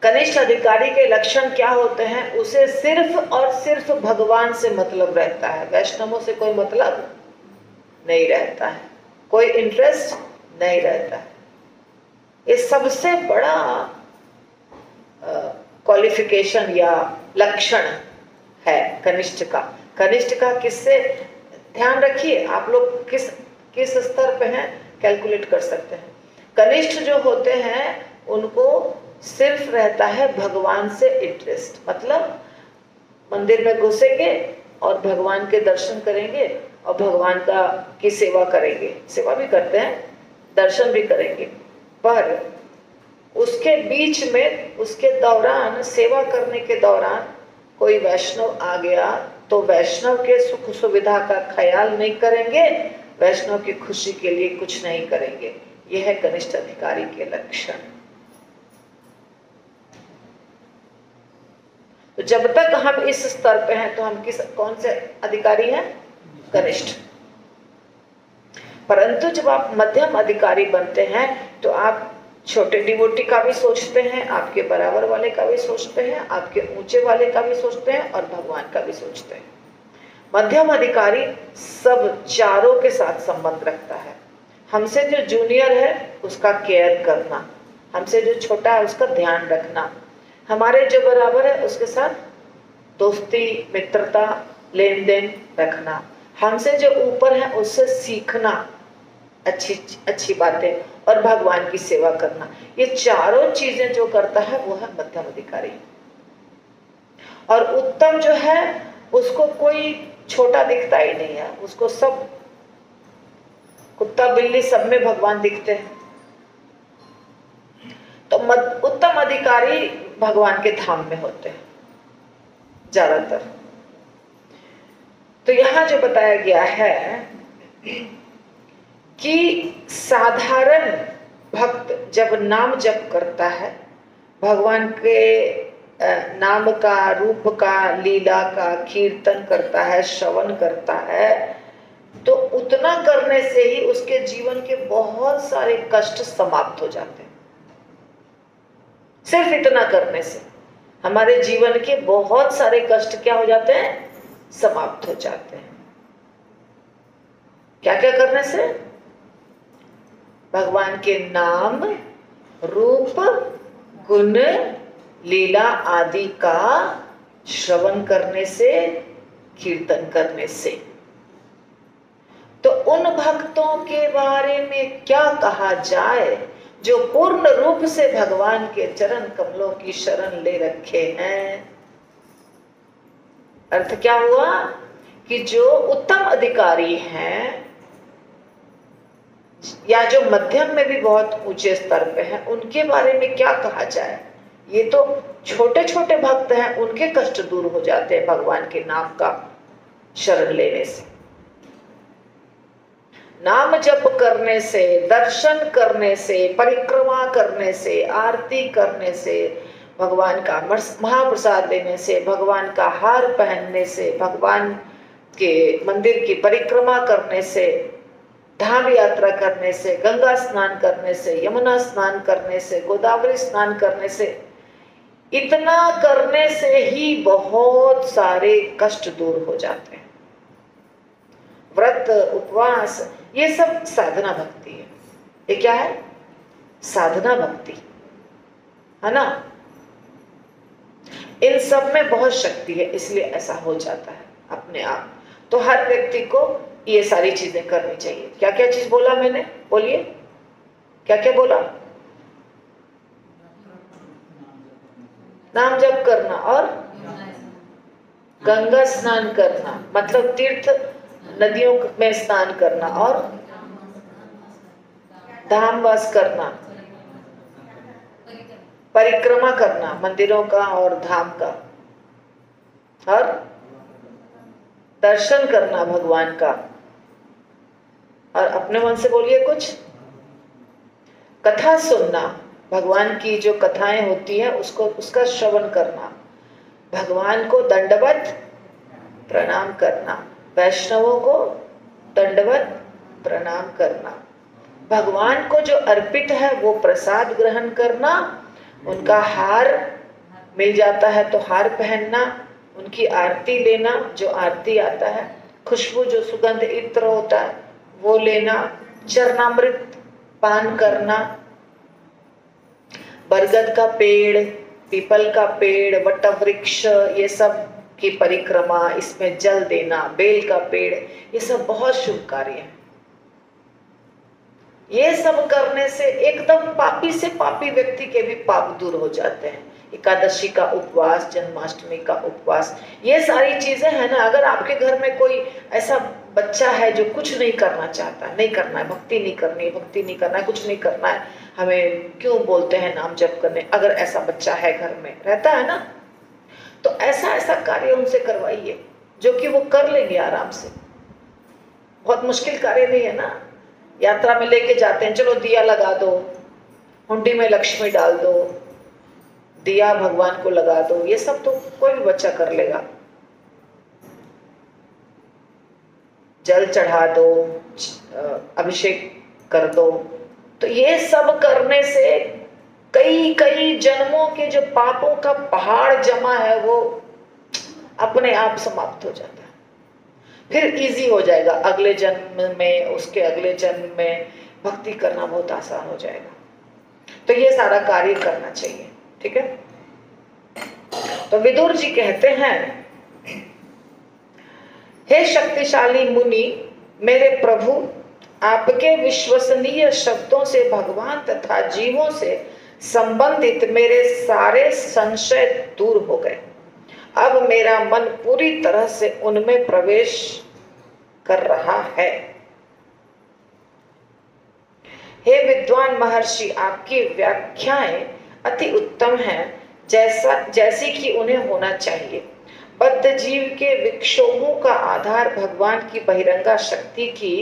कनिष्ठ अधिकारी के लक्षण क्या होते हैं? उसे सिर्फ और सिर्फ भगवान से मतलब रहता है, वैष्णवों से कोई मतलब नहीं रहता है, कोई इंटरेस्ट नहीं रहता है। ये सबसे बड़ा क्वालिफिकेशन या लक्षण है कनिष्ठ का। कनिष्ठ का किससे, ध्यान रखिए आप लोग किस किस स्तर पे हैं कैलकुलेट कर सकते हैं। कनिष्ठ जो होते हैं उनको सिर्फ रहता है भगवान से इंटरेस्ट, मतलब मंदिर में घुसेंगे और भगवान के दर्शन करेंगे और भगवान की सेवा करेंगे, सेवा भी करते हैं, दर्शन भी करेंगे, पर उसके बीच में, उसके दौरान, सेवा करने के दौरान कोई वैष्णव आ गया तो वैष्णव के सुख सुविधा का ख्याल नहीं करेंगे, वैष्णव की खुशी के लिए कुछ नहीं करेंगे। यह है कनिष्ठ अधिकारी के लक्षण। तो जब तक हम इस स्तर पे हैं तो हम कौन से अधिकारी हैं? कनिष्ठ। परंतु जब आप मध्यम अधिकारी बनते हैं तो आप छोटे डिवोटी का भी सोचते हैं, आपके बराबर वाले का भी सोचते हैं, आपके ऊंचे वाले का भी सोचते हैं और भगवान का भी सोचते हैं। मध्यम अधिकारी सब चारों के साथ संबंध रखता है। हमसे जो जूनियर है उसका केयर करना, हमसे जो छोटा है उसका ध्यान रखना, हमारे जो बराबर है उसके साथ दोस्ती, मित्रता, लेन देन रखना, हमसे जो ऊपर है उससे सीखना अच्छी अच्छी बातें और भगवान की सेवा करना। ये चारों चीजें जो करता है वो है मध्यम अधिकारी। और उत्तम जो है उसको कोई छोटा दिखता ही नहीं है, उसको सब, कुत्ता बिल्ली सब में भगवान दिखते हैं। तो उत्तम अधिकारी भगवान के धाम में होते हैं ज्यादातर। तो यहां जो बताया गया है कि साधारण भक्त जब नाम जप करता है, भगवान के नाम का, रूप का, लीला का कीर्तन करता है, श्रवण करता है, तो उतना करने से ही उसके जीवन के बहुत सारे कष्ट समाप्त हो जाते हैं। सिर्फ इतना करने से हमारे जीवन के बहुत सारे कष्ट क्या हो जाते हैं? समाप्त हो जाते हैं। क्या क्या करने से? भगवान के नाम, रूप, गुण, लीला आदि का श्रवण करने से, कीर्तन करने से। तो उन भक्तों के बारे में क्या कहा जाए जो पूर्ण रूप से भगवान के चरण कमलों की शरण ले रखे हैं। अर्थ क्या हुआ कि जो उत्तम अधिकारी हैं या जो मध्यम में भी बहुत ऊंचे स्तर पे हैं, उनके बारे में क्या कहा जाए। ये तो छोटे छोटे भक्त हैं, उनके कष्ट दूर हो जाते हैं भगवान के नाम का शरण लेने से। नाम जप करने से, दर्शन करने से, परिक्रमा करने से, आरती करने से, भगवान का महाप्रसाद लेने से, भगवान का हार पहनने से, भगवान के मंदिर की परिक्रमा करने से, धाम यात्रा करने से, गंगा स्नान करने से, यमुना स्नान करने से, गोदावरी स्नान करने से, इतना करने से ही बहुत सारे कष्ट दूर हो जाते हैं। व्रत, उपवास, ये सब साधना भक्ति है। ये क्या है? साधना भक्ति। है ना। इन सब में बहुत शक्ति है, इसलिए ऐसा हो जाता है अपने आप। तो हर व्यक्ति को ये सारी चीजें करनी चाहिए। क्या क्या चीज बोला मैंने, बोलिए क्या क्या बोला? नाम जप करना और गंगा स्नान करना, मतलब तीर्थ नदियों में स्नान करना, और धाम वास करना, परिक्रमा करना मंदिरों का और धाम का, और दर्शन करना भगवान का। और अपने मन से बोलिए कुछ, कथा सुनना, भगवान की जो कथाएं होती हैं उसको, उसका श्रवण करना, भगवान को दंडवत प्रणाम करना, वैष्णवों को दंडवत प्रणाम करना, भगवान को जो अर्पित है वो प्रसाद ग्रहण करना, उनका हार मिल जाता है तो हार पहनना, उनकी आरती लेना, जो आरती आता है, खुशबू जो सुगंध इत्र होता है वो लेना, चरणामृत पान करना, बरगद का पेड़, पीपल का पेड़, वट वृक्ष, ये सब की परिक्रमा, इसमें जल देना, बेल का पेड़, ये सब बहुत शुभ कार्य है। ये सब करने से एकदम पापी से पापी व्यक्ति के भी पाप दूर हो जाते हैं। एकादशी का उपवास, जन्माष्टमी का उपवास, ये सारी चीजें है ना। अगर आपके घर में कोई ऐसा बच्चा है जो कुछ नहीं करना चाहता, नहीं करना है, भक्ति नहीं करनी है, भक्ति नहीं करना है, कुछ नहीं करना है, हमें क्यों बोलते हैं नाम जप करने, अगर ऐसा बच्चा है घर में रहता है ना, तो ऐसा ऐसा कार्य उनसे करवाइए जो कि वो कर लेंगे आराम से। बहुत मुश्किल कार्य नहीं है ना। यात्रा में लेके जाते हैं, चलो दिया लगा दो, हुंडी में लक्ष्मी डाल दो, दिया भगवान को लगा दो, ये सब तो कोई भी बच्चा कर लेगा। जल चढ़ा दो, अभिषेक कर दो, तो ये सब करने से कई कई जन्मों के जो पापों का पहाड़ जमा है वो अपने आप समाप्त हो जाता है। फिर इजी हो जाएगा अगले जन्म में, उसके अगले जन्म में भक्ति करना बहुत आसान हो जाएगा। तो ये सारा कार्य करना चाहिए, ठीक है। तो विदुर जी कहते हैं, हे शक्तिशाली मुनि, मेरे प्रभु, आपके विश्वसनीय शब्दों से भगवान तथा जीवों से संबंधित मेरे सारे संशय दूर हो गए। अब मेरा मन पूरी तरह से उनमें प्रवेश कर रहा है। हे विद्वान महर्षि, आपकी व्याख्याएं अति उत्तम हैं, जैसी कि उन्हें होना चाहिए। बद्ध जीव के विक्षोभों का आधार भगवान की बहिरंगा शक्ति की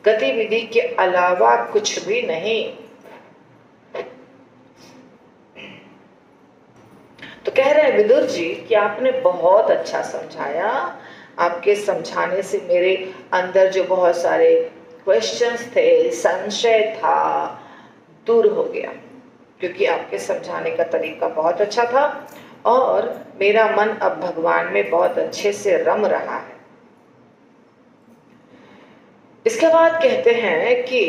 गतिविधि के अलावा कुछ भी नहीं। तो कह रहे हैं विदुर जी कि आपने बहुत अच्छा समझाया, आपके समझाने से मेरे अंदर जो बहुत सारे क्वेश्चंस थे, संशय था, दूर हो गया, क्योंकि आपके समझाने का तरीका बहुत अच्छा था और मेरा मन अब भगवान में बहुत अच्छे से रम रहा है। इसके बाद कहते हैं कि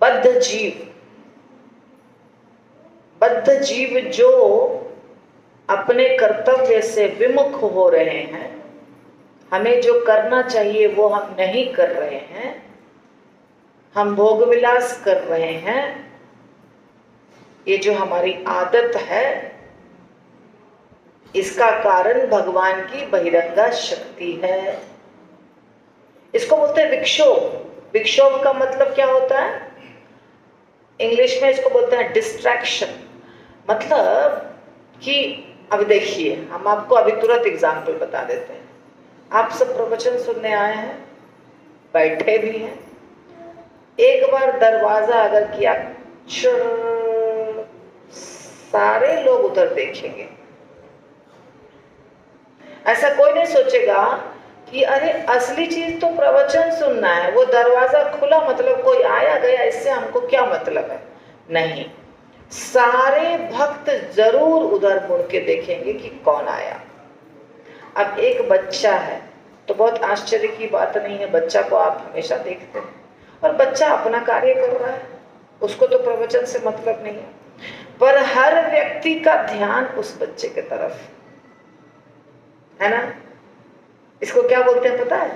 बद्ध जीव जो अपने कर्तव्य से विमुख हो रहे हैं, हमें जो करना चाहिए वो हम नहीं कर रहे हैं, हम भोग विलास कर रहे हैं, ये जो हमारी आदत है, इसका कारण भगवान की बहिरंगा शक्ति है। इसको बोलते हैं विक्षोभ। विक्षोभ का मतलब क्या होता है? इंग्लिश में इसको बोलते हैं डिस्ट्रैक्शन। मतलब कि अभी देखिए, हम आपको अभी तुरंत एग्जाम्पल बता देते हैं। आप सब प्रवचन सुनने आए हैं, बैठे भी हैं, एक बार दरवाजा अगर किया, सारे लोग उधर देखेंगे। ऐसा कोई नहीं सोचेगा कि अरे असली चीज तो प्रवचन सुनना है, वो दरवाजा खुला मतलब कोई आया गया, इससे हमको क्या मतलब है। नहीं, सारे भक्त जरूर उधर मुड़ के देखेंगे कि कौन आया। अब एक बच्चा है तो बहुत आश्चर्य की बात नहीं है, बच्चा को आप हमेशा देखते हैं और बच्चा अपना कार्य कर रहा है, उसको तो प्रवचन से मतलब नहीं है। पर हर व्यक्ति का ध्यान उस बच्चे की तरफ है ना। इसको क्या बोलते हैं पता है?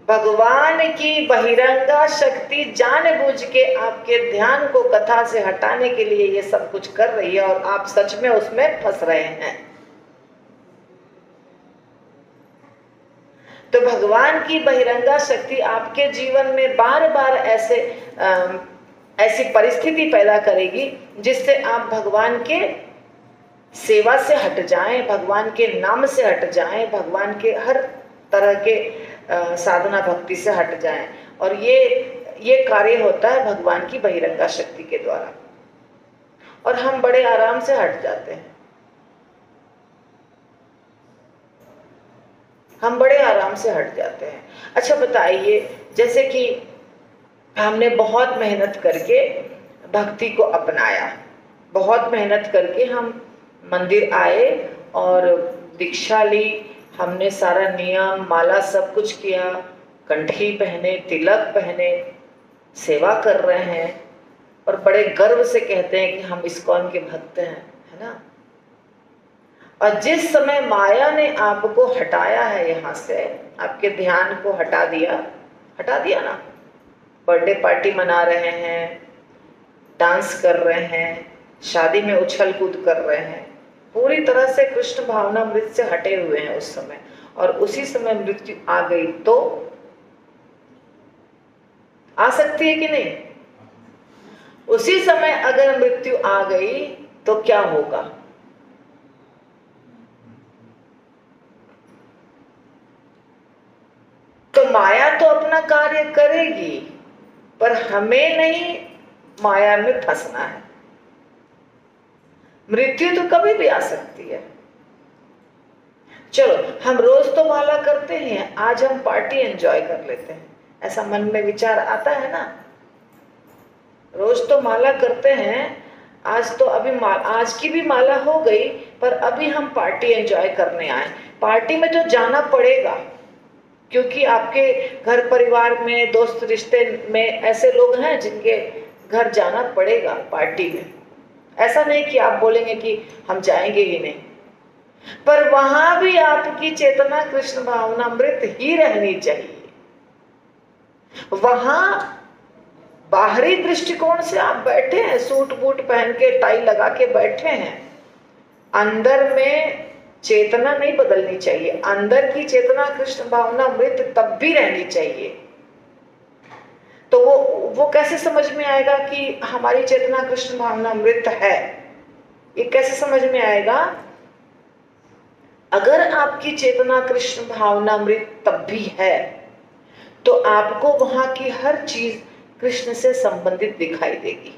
भगवान की बहिरंगा शक्ति जानबूझ के आपके ध्यान को कथा से हटाने के लिए ये सब कुछ कर रही है और आप सच में उसमें फंस रहे हैं। तो भगवान की बहिरंगा शक्ति आपके जीवन में बार बार ऐसी परिस्थिति पैदा करेगी जिससे आप भगवान के सेवा से हट जाएं, भगवान के नाम से हट जाएं, भगवान के हर तरह के साधना भक्ति से हट जाएं। और ये कार्य होता है भगवान की बहिरंगा शक्ति के द्वारा, और हम बड़े आराम से हट जाते हैं। हम बड़े आराम से हट जाते हैं। अच्छा बताइए, जैसे कि हमने बहुत मेहनत करके भक्ति को अपनाया, बहुत मेहनत करके हम मंदिर आए और दीक्षा ली, हमने सारा नियम माला सब कुछ किया, कंठी पहने, तिलक पहने, सेवा कर रहे हैं और बड़े गर्व से कहते हैं कि हम इस्कॉन के भक्त हैं, है ना। और जिस समय माया ने आपको हटाया है यहाँ से, आपके ध्यान को हटा दिया ना, बर्थडे पार्टी मना रहे हैं, डांस कर रहे हैं, शादी में उछल कूद कर रहे हैं, पूरी तरह से कृष्ण भावना मृत से हटे हुए हैं उस समय, और उसी समय मृत्यु आ गई तो आ सकती है कि नहीं? उसी समय अगर मृत्यु आ गई तो क्या होगा? तो माया तो अपना कार्य करेगी, पर हमें नहीं माया में फंसना है। मृत्यु तो कभी भी आ सकती है। चलो, हम रोज तो माला करते हैं, आज हम पार्टी एंजॉय कर लेते हैं, ऐसा मन में विचार आता है ना। रोज तो माला करते हैं, आज तो आज की भी माला हो गई, पर अभी हम पार्टी एंजॉय करने आए। पार्टी में तो जाना पड़ेगा, क्योंकि आपके घर परिवार में, दोस्त रिश्ते में ऐसे लोग हैं जिनके घर जाना पड़ेगा पार्टी में। ऐसा नहीं कि आप बोलेंगे कि हम जाएंगे ही नहीं, पर वहां भी आपकी चेतना कृष्ण भावनामृत ही रहनी चाहिए। वहां बाहरी दृष्टिकोण से आप बैठे हैं, सूट बूट पहन के, टाई लगा के बैठे हैं, अंदर में चेतना नहीं बदलनी चाहिए। अंदर की चेतना कृष्ण भावनामृत तब भी रहनी चाहिए। तो वो कैसे समझ में आएगा कि हमारी चेतना कृष्ण भावनामृत है? ये कैसे समझ में आएगा? अगर आपकी चेतना कृष्ण भावनामृत तब भी है तो आपको वहां की हर चीज कृष्ण से संबंधित दिखाई देगी।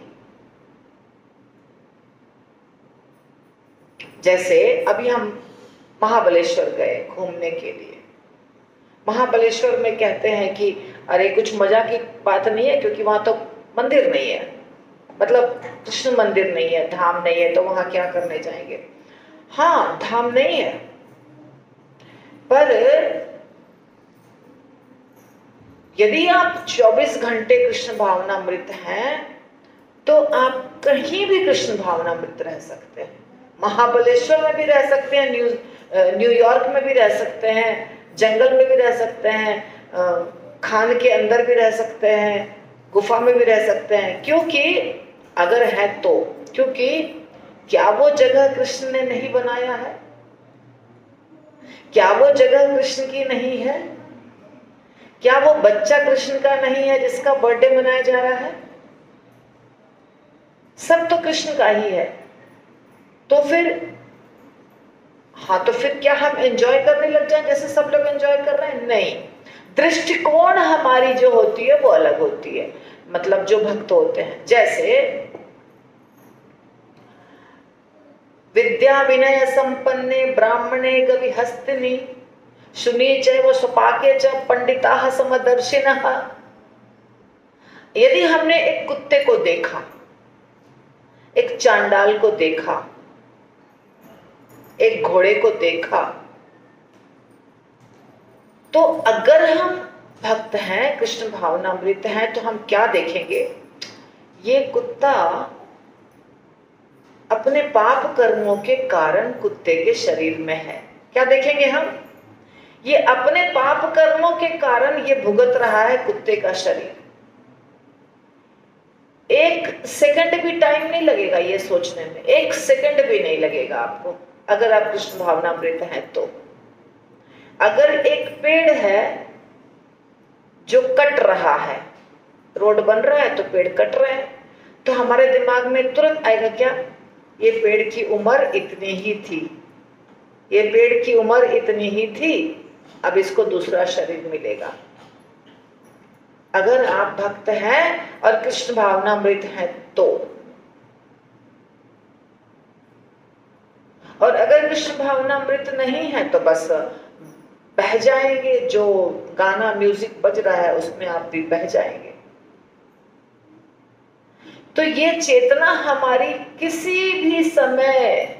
जैसे अभी हम महाबलेश्वर गए घूमने के लिए। महाबलेश्वर में कहते हैं कि अरे कुछ मजा की बात नहीं है, क्योंकि वहां तो मंदिर नहीं है, मतलब कृष्ण मंदिर नहीं है, धाम नहीं है, तो वहां क्या करने जाएंगे। हाँ, धाम नहीं है, पर यदि आप 24 घंटे कृष्ण भावनामृत हैं तो आप कहीं भी कृष्ण भावनामृत रह सकते हैं। महाबलेश्वर में भी रह सकते हैं, न्यूयॉर्क में भी रह सकते हैं, जंगल में भी रह सकते हैं, खान के अंदर भी रह सकते हैं, गुफा में भी रह सकते हैं। क्योंकि अगर है तो, क्योंकि क्या वो जगह कृष्ण ने नहीं बनाया है? क्या वो जगह कृष्ण की नहीं है? क्या वो बच्चा कृष्ण का नहीं है जिसका बर्थडे मनाया जा रहा है? सब तो कृष्ण का ही है। तो फिर हाँ, तो फिर क्या हम एंजॉय करने लग जाएं जैसे सब लोग एंजॉय कर रहे हैं? नहीं, दृष्टिकोण हमारी जो होती है वो अलग होती है। मतलब जो भक्त होते हैं, जैसे विद्या विनय संपन्ने ब्राह्मणे गवि हस्तिनी शुनी चैव स्वपाके च पंडिताः समदर्शिनः। यदि हमने एक कुत्ते को देखा, एक चांडाल को देखा, एक घोड़े को देखा, तो अगर हम भक्त हैं, कृष्ण भावनामृत हैं, तो हम क्या देखेंगे? ये कुत्ता अपने पाप कर्मों के कारण कुत्ते के शरीर में है। क्या देखेंगे हम? ये अपने पाप कर्मों के कारण ये भुगत रहा है कुत्ते का शरीर। एक सेकंड भी टाइम नहीं लगेगा ये सोचने में, एक सेकंड भी नहीं लगेगा आपको, अगर आप कृष्ण भावनामृत हैं तो। अगर एक पेड़ है जो कट रहा है, रोड बन रहा है तो पेड़ कट रहे हैं, तो हमारे दिमाग में तुरंत आएगा क्या? ये पेड़ की उम्र इतनी ही थी, ये पेड़ की उम्र इतनी ही थी, अब इसको दूसरा शरीर मिलेगा। अगर आप भक्त हैं और कृष्ण भावनामृत हैं तो। और अगर कृष्ण भावनामृत नहीं है तो बस बह जाएंगे, जो गाना म्यूजिक बज रहा है उसमें आप भी बह जाएंगे। तो ये चेतना हमारी किसी भी समय,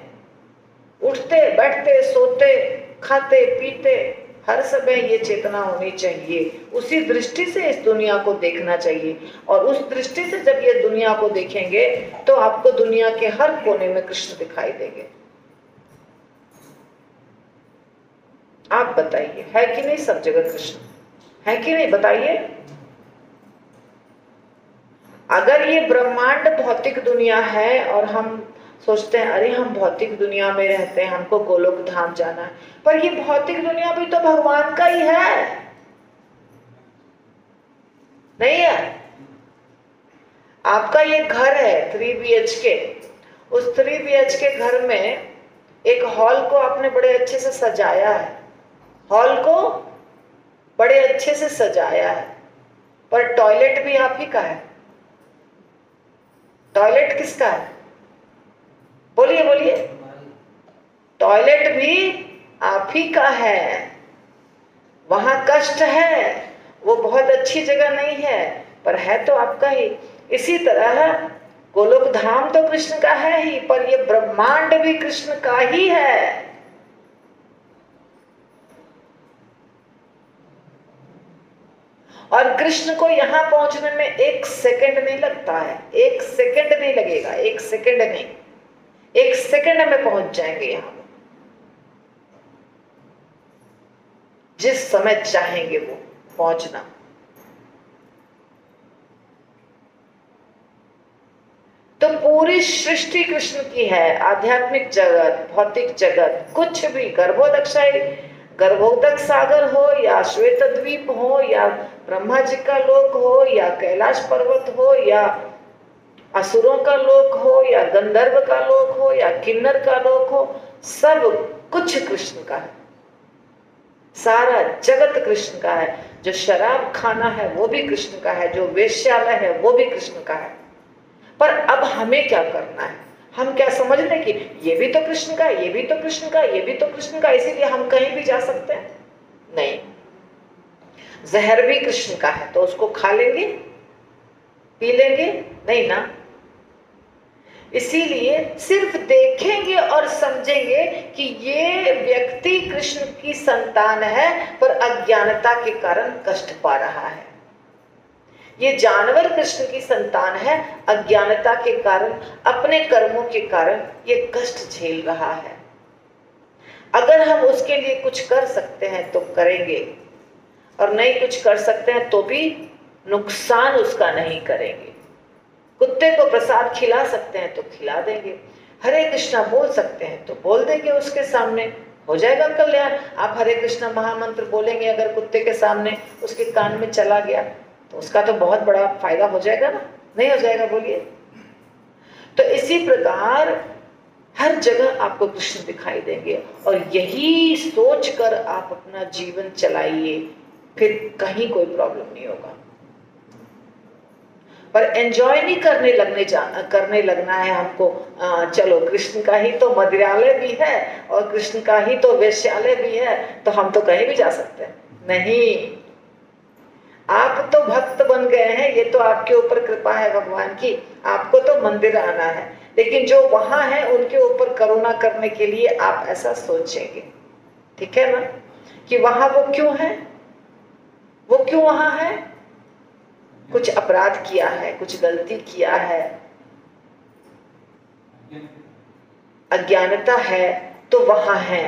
उठते बैठते सोते खाते पीते, हर समय ये चेतना होनी चाहिए। उसी दृष्टि से इस दुनिया को देखना चाहिए, और उस दृष्टि से जब ये दुनिया को देखेंगे तो आपको दुनिया के हर कोने में कृष्ण दिखाई देंगे। आप बताइए, है कि नहीं सब जगह कृष्ण? है कि नहीं, बताइए। अगर ये ब्रह्मांड भौतिक दुनिया है और हम सोचते हैं अरे हम भौतिक दुनिया में रहते हैं, हमको गोलोक धाम जाना है, पर ये भौतिक दुनिया भी तो भगवान का ही है, नहीं है? आपका ये घर है 3 BHK, उस 3 BHK घर में एक हॉल को आपने बड़े अच्छे से सजाया है, हॉल को बड़े अच्छे से सजाया है, पर टॉयलेट भी आप ही का है। टॉयलेट किसका है? बोलिए बोलिए। टॉयलेट भी आप ही का है। वहां कष्ट है, वो बहुत अच्छी जगह नहीं है, पर है तो आपका ही। इसी तरह गोलोक धाम तो कृष्ण का है ही, पर ये ब्रह्मांड भी कृष्ण का ही है। और कृष्ण को यहां पहुंचने में 1 सेकंड नहीं लगता है, 1 सेकंड नहीं लगेगा, 1 सेकंड नहीं, 1 सेकंड में पहुंच जाएंगे यहां, जिस समय चाहेंगे वो पहुंचना। तो पूरी सृष्टि कृष्ण की है, आध्यात्मिक जगत, भौतिक जगत, कुछ भी, गर्भोदक सागर हो या श्वेत द्वीप हो या ब्रह्मा जी का लोक हो या कैलाश पर्वत हो या असुरों का लोक हो या गंधर्व का लोक हो या किन्नर का लोक हो, सब कुछ कृष्ण का है। सारा जगत कृष्ण का है। जो शराब खाना है वो भी कृष्ण का है, जो वेश्यालय है वो भी कृष्ण का है। पर अब हमें क्या करना है? हम क्या समझ लें कि ये भी तो कृष्ण का, ये भी तो कृष्ण का, ये भी तो कृष्ण का, इसीलिए हम कहीं भी जा सकते हैं? नहीं। जहर भी कृष्ण का है तो उसको खा लेंगे, पी लेंगे? नहीं ना। इसीलिए सिर्फ देखेंगे और समझेंगे कि ये व्यक्ति कृष्ण की संतान है, पर अज्ञानता के कारण कष्ट पा रहा है। ये जानवर कृष्ण की संतान है, अज्ञानता के कारण, अपने कर्मों के कारण ये कष्ट झेल रहा है। अगर हम उसके लिए कुछ कर सकते हैं तो करेंगे, और नहीं कुछ कर सकते हैं तो भी नुकसान उसका नहीं करेंगे। कुत्ते को प्रसाद खिला सकते हैं तो खिला देंगे, हरे कृष्णा बोल सकते हैं तो बोल देंगे, उसके सामने हो जाएगा कल्याण। आप हरे कृष्णा महामंत्र बोलेंगे, अगर कुत्ते के सामने उसके कान में चला गया तो उसका तो बहुत बड़ा फायदा हो जाएगा ना, नहीं हो जाएगा? बोलिए। तो इसी प्रकार हर जगह आपको कृष्ण दिखाई देंगे, और यही सोचकर आप अपना जीवन चलाइए, फिर कहीं कोई प्रॉब्लम नहीं होगा। पर एंजॉय नहीं करने लगना है हमको। चलो कृष्ण का ही तो मदिरालय भी है और कृष्ण का ही तो वेश्यालय भी है, तो हम तो कहीं भी जा सकते हैं। नहीं, आप तो भक्त बन गए हैं, ये तो आपके ऊपर कृपा है भगवान की, आपको तो मंदिर आना है, लेकिन जो वहां है उनके ऊपर करुणा करने के लिए आप ऐसा सोचेंगे, ठीक है ना, कि वहां वो क्यों है, वो क्यों वहां है? कुछ अपराध किया है, कुछ गलती किया है, अज्ञानता है तो वहां है,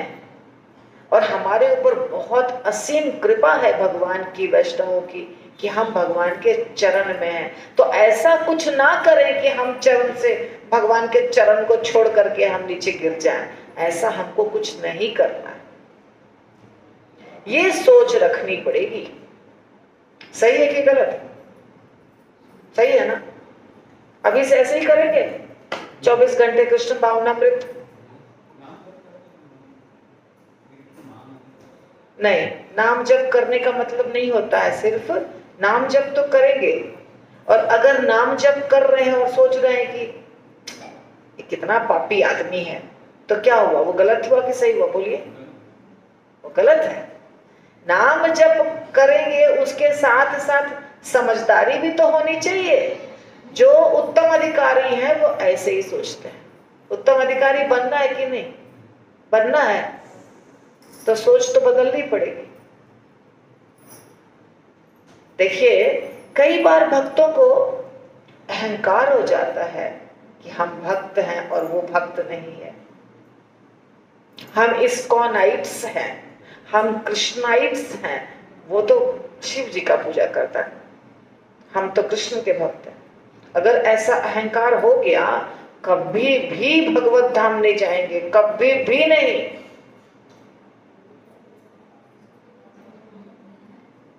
और हमारे ऊपर बहुत असीम कृपा है भगवान की, वैष्णवों की, कि हम भगवान के चरण में हैं। तो ऐसा कुछ ना करें कि हम चरण से, भगवान के चरण को छोड़ करके हम नीचे गिर जाएं। ऐसा हमको कुछ नहीं करना है, ये सोच रखनी पड़ेगी। सही है कि गलत? सही है ना? अभी से ऐसे ही करेंगे 24 घंटे कृष्ण भावनामृत? नहीं, नाम जप करने का मतलब नहीं होता है सिर्फ नाम जप तो करेंगे, और अगर नाम जप कर रहे हैं और सोच रहे हैं कि कितना पापी आदमी है, तो क्या हुआ? वो गलत हुआ कि सही हुआ? बोलिए, वो गलत है। नाम जप करेंगे, उसके साथ साथ समझदारी भी तो होनी चाहिए। जो उत्तम अधिकारी है वो ऐसे ही सोचते हैं। उत्तम अधिकारी बनना है कि नहीं बनना है, तो सोच तो बदलनी पड़ेगी। देखिए, कई बार भक्तों को अहंकार हो जाता है कि हम भक्त हैं और वो भक्त नहीं है। हम इस्कॉनाइट्स हैं, हम कृष्णाइट्स हैं, वो तो शिव जी का पूजा करता है, हम तो कृष्ण के भक्त हैं। अगर ऐसा अहंकार हो गया, कभी भी भगवत धाम नहीं जाएंगे, कभी भी नहीं।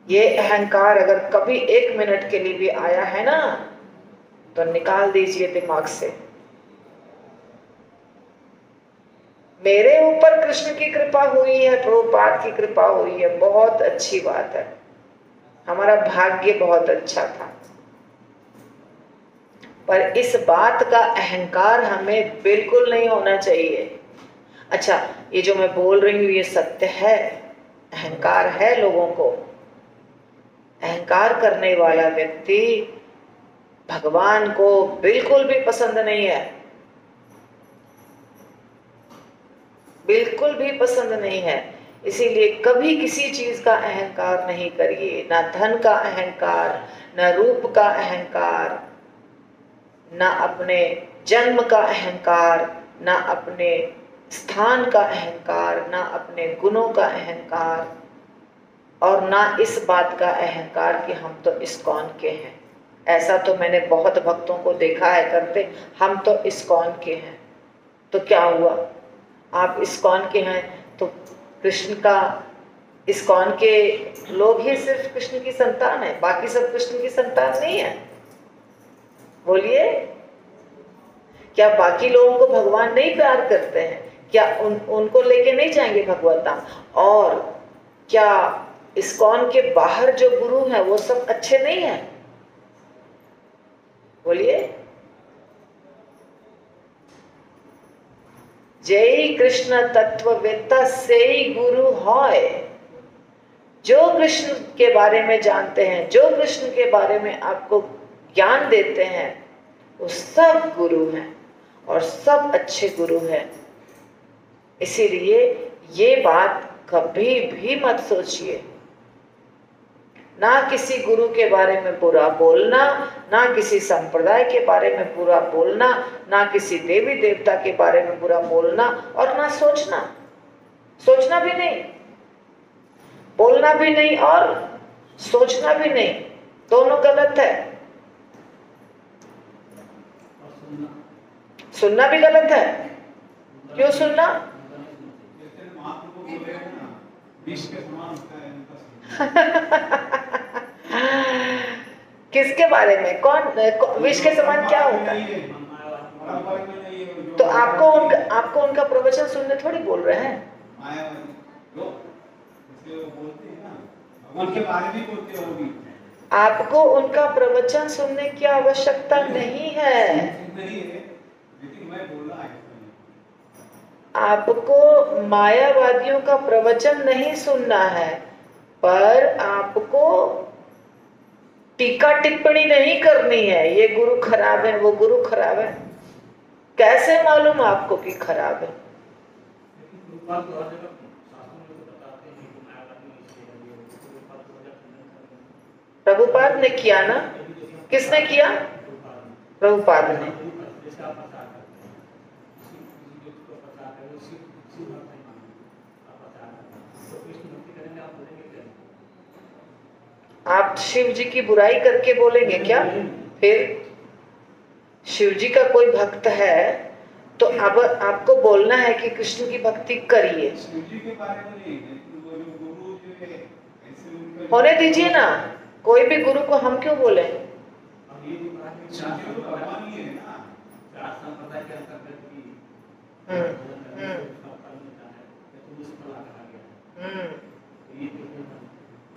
ये अहंकार अगर कभी 1 मिनट के लिए भी आया है ना, तो निकाल दीजिए दिमाग से। मेरे ऊपर कृष्ण की कृपा हुई है, प्रभुपाद की कृपा हुई है, बहुत अच्छी बात है, हमारा भाग्य बहुत अच्छा था। पर इस बात का अहंकार हमें बिल्कुल नहीं होना चाहिए। अच्छा, ये जो मैं बोल रही हूँ ये सत्य है, अहंकार है लोगों को। अहंकार करने वाला व्यक्ति भगवान को बिल्कुल भी पसंद नहीं है, बिल्कुल भी पसंद नहीं है। इसीलिए कभी किसी चीज का अहंकार नहीं करिए, ना धन का अहंकार, ना रूप का अहंकार, ना अपने जन्म का अहंकार, ना अपने स्थान का अहंकार, ना अपने गुणों का अहंकार, और ना इस बात का अहंकार कि हम तो इस्कॉन के हैं। ऐसा तो मैंने बहुत भक्तों को देखा है करते, हम तो इस्कॉन के हैं। तो क्या हुआ? आप इस्कॉन के हैं तो कृष्ण का, इस्कॉन के लोग ही सिर्फ कृष्ण की संतान है, बाकी सब कृष्ण की संतान नहीं है। बोलिए, क्या बाकी लोगों को भगवान नहीं प्यार करते हैं? क्या उनको लेके नहीं जाएंगे भगवत धाम? और क्या इस्कॉन के बाहर जो गुरु हैं वो सब अच्छे नहीं हैं? बोलिए, जय कृष्ण तत्ववेत्ता से ही गुरु है। जो कृष्ण के बारे में जानते हैं, जो कृष्ण के बारे में आपको ज्ञान देते हैं, वो सब गुरु हैं और सब अच्छे गुरु हैं। इसीलिए ये बात कभी भी मत सोचिए, ना किसी गुरु के बारे में बुरा बोलना, ना किसी संप्रदाय के बारे में बुरा बोलना, ना किसी देवी देवता के बारे में बुरा बोलना, और ना सोचना। सोचना भी नहीं, बोलना भी नहीं, और सोचना भी नहीं, दोनों गलत है। सुनना भी गलत है। क्यों सुनना? किसके बारे में? कौन विष के समान क्या होता है? तो आपको उनका प्रवचन सुनने थोड़ी बोल रहे हैं। आपको उनका प्रवचन सुनने की आवश्यकता नहीं है। आपको मायावादियों का प्रवचन नहीं सुनना है, पर आपको टीका टिप्पणी नहीं करनी है। ये गुरु खराब है, वो गुरु खराब है। कैसे मालूम आपको कि खराब है? प्रभुपाद ने किया ना। किसने किया? प्रभुपाद ने। आप शिव जी की बुराई करके बोलेंगे क्या? फिर शिव जी का कोई भक्त है तो अब आपको बोलना है कि कृष्ण की भक्ति करिए। शिव जी के बारे में नहीं, होने दीजिए ना, कोई भी गुरु को हम क्यों बोले?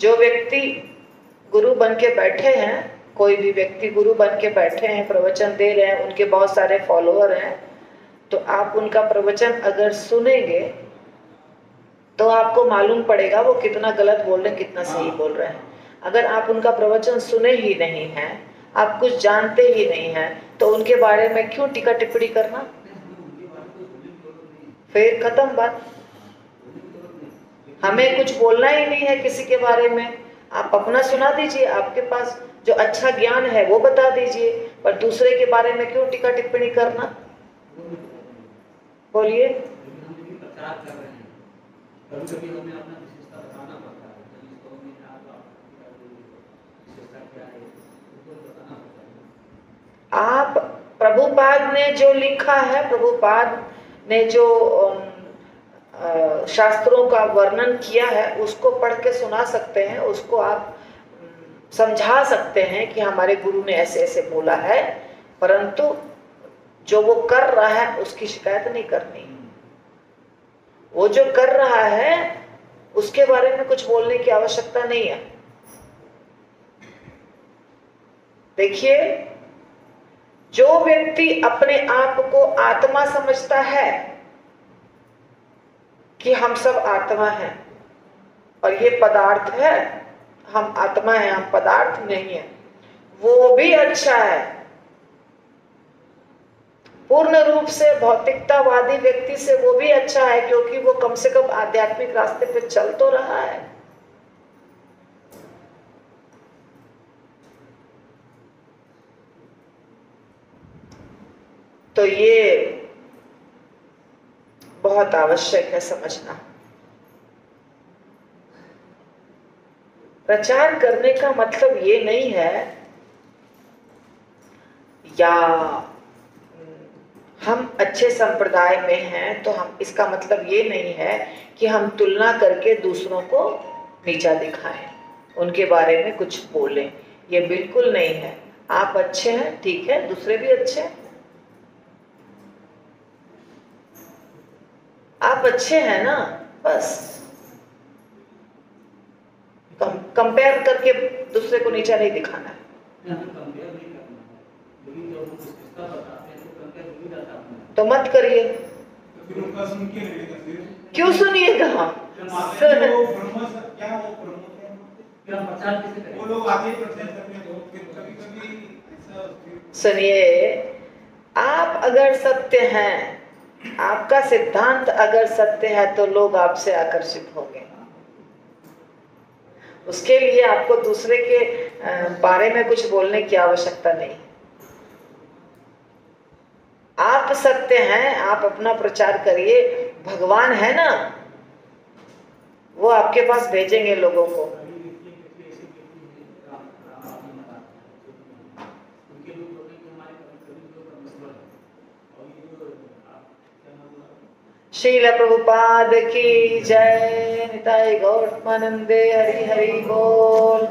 जो व्यक्ति गुरु बन के बैठे हैं, कोई भी व्यक्ति गुरु बन के बैठे हैं, प्रवचन दे रहे हैं, उनके बहुत सारे फॉलोअर हैं, तो आप उनका प्रवचन अगर सुनेंगे तो आपको मालूम पड़ेगा वो कितना गलत बोल रहे हैं, कितना सही बोल रहे हैं। अगर आप उनका प्रवचन सुने ही नहीं हैं, आप कुछ जानते ही नहीं हैं, तो उनके बारे में क्यों टीका टिप्पणी करना? फिर खत्म बात। हमें कुछ बोलना ही नहीं है किसी के बारे में। आप अपना सुना दीजिए, आपके पास जो अच्छा ज्ञान है वो बता दीजिए, पर दूसरे के बारे में क्यों टीका टिप्पणी करना? बोलिए। आप प्रभुपाद ने जो लिखा है, प्रभुपाद ने जो शास्त्रों का वर्णन किया है, उसको पढ़ के सुना सकते हैं, उसको आप समझा सकते हैं कि हमारे गुरु ने ऐसे ऐसे बोला है, परंतु जो वो कर रहा है उसकी शिकायत नहीं करनी। वो जो कर रहा है उसके बारे में कुछ बोलने की आवश्यकता नहीं है। देखिए, जो व्यक्ति अपने आप को आत्मा समझता है कि हम सब आत्मा हैं और ये पदार्थ है, हम आत्मा हैं, हम पदार्थ नहीं है, वो भी अच्छा है। पूर्ण रूप से भौतिकतावादी व्यक्ति से वो भी अच्छा है, क्योंकि वो कम से कम आध्यात्मिक रास्ते पे चल तो रहा है। तो ये बहुत आवश्यक है समझना। प्रचार करने का मतलब ये नहीं है, या हम अच्छे संप्रदाय में हैं तो हम, इसका मतलब ये नहीं है कि हम तुलना करके दूसरों को नीचा दिखाएं, उनके बारे में कुछ बोलें। ये बिल्कुल नहीं है। आप अच्छे हैं, ठीक है, दूसरे भी अच्छे हैं, आप अच्छे हैं ना, बस। कंपेयर करके दूसरे को नीचा नहीं दिखाना है। तो मत करिए। क्यों सुनिएगा? सुनिए, आप अगर सत्य हैं, आपका सिद्धांत अगर सत्य है, तो लोग आपसे आकर्षित होंगे। उसके लिए आपको दूसरे के बारे में कुछ बोलने की आवश्यकता नहीं। आप सत्य हैं, आप अपना प्रचार करिए। भगवान है ना, वो आपके पास भेजेंगे लोगों को। श्रील प्रभुपाद की जय। निताई गौरमानंदे। हरि हरि बोल।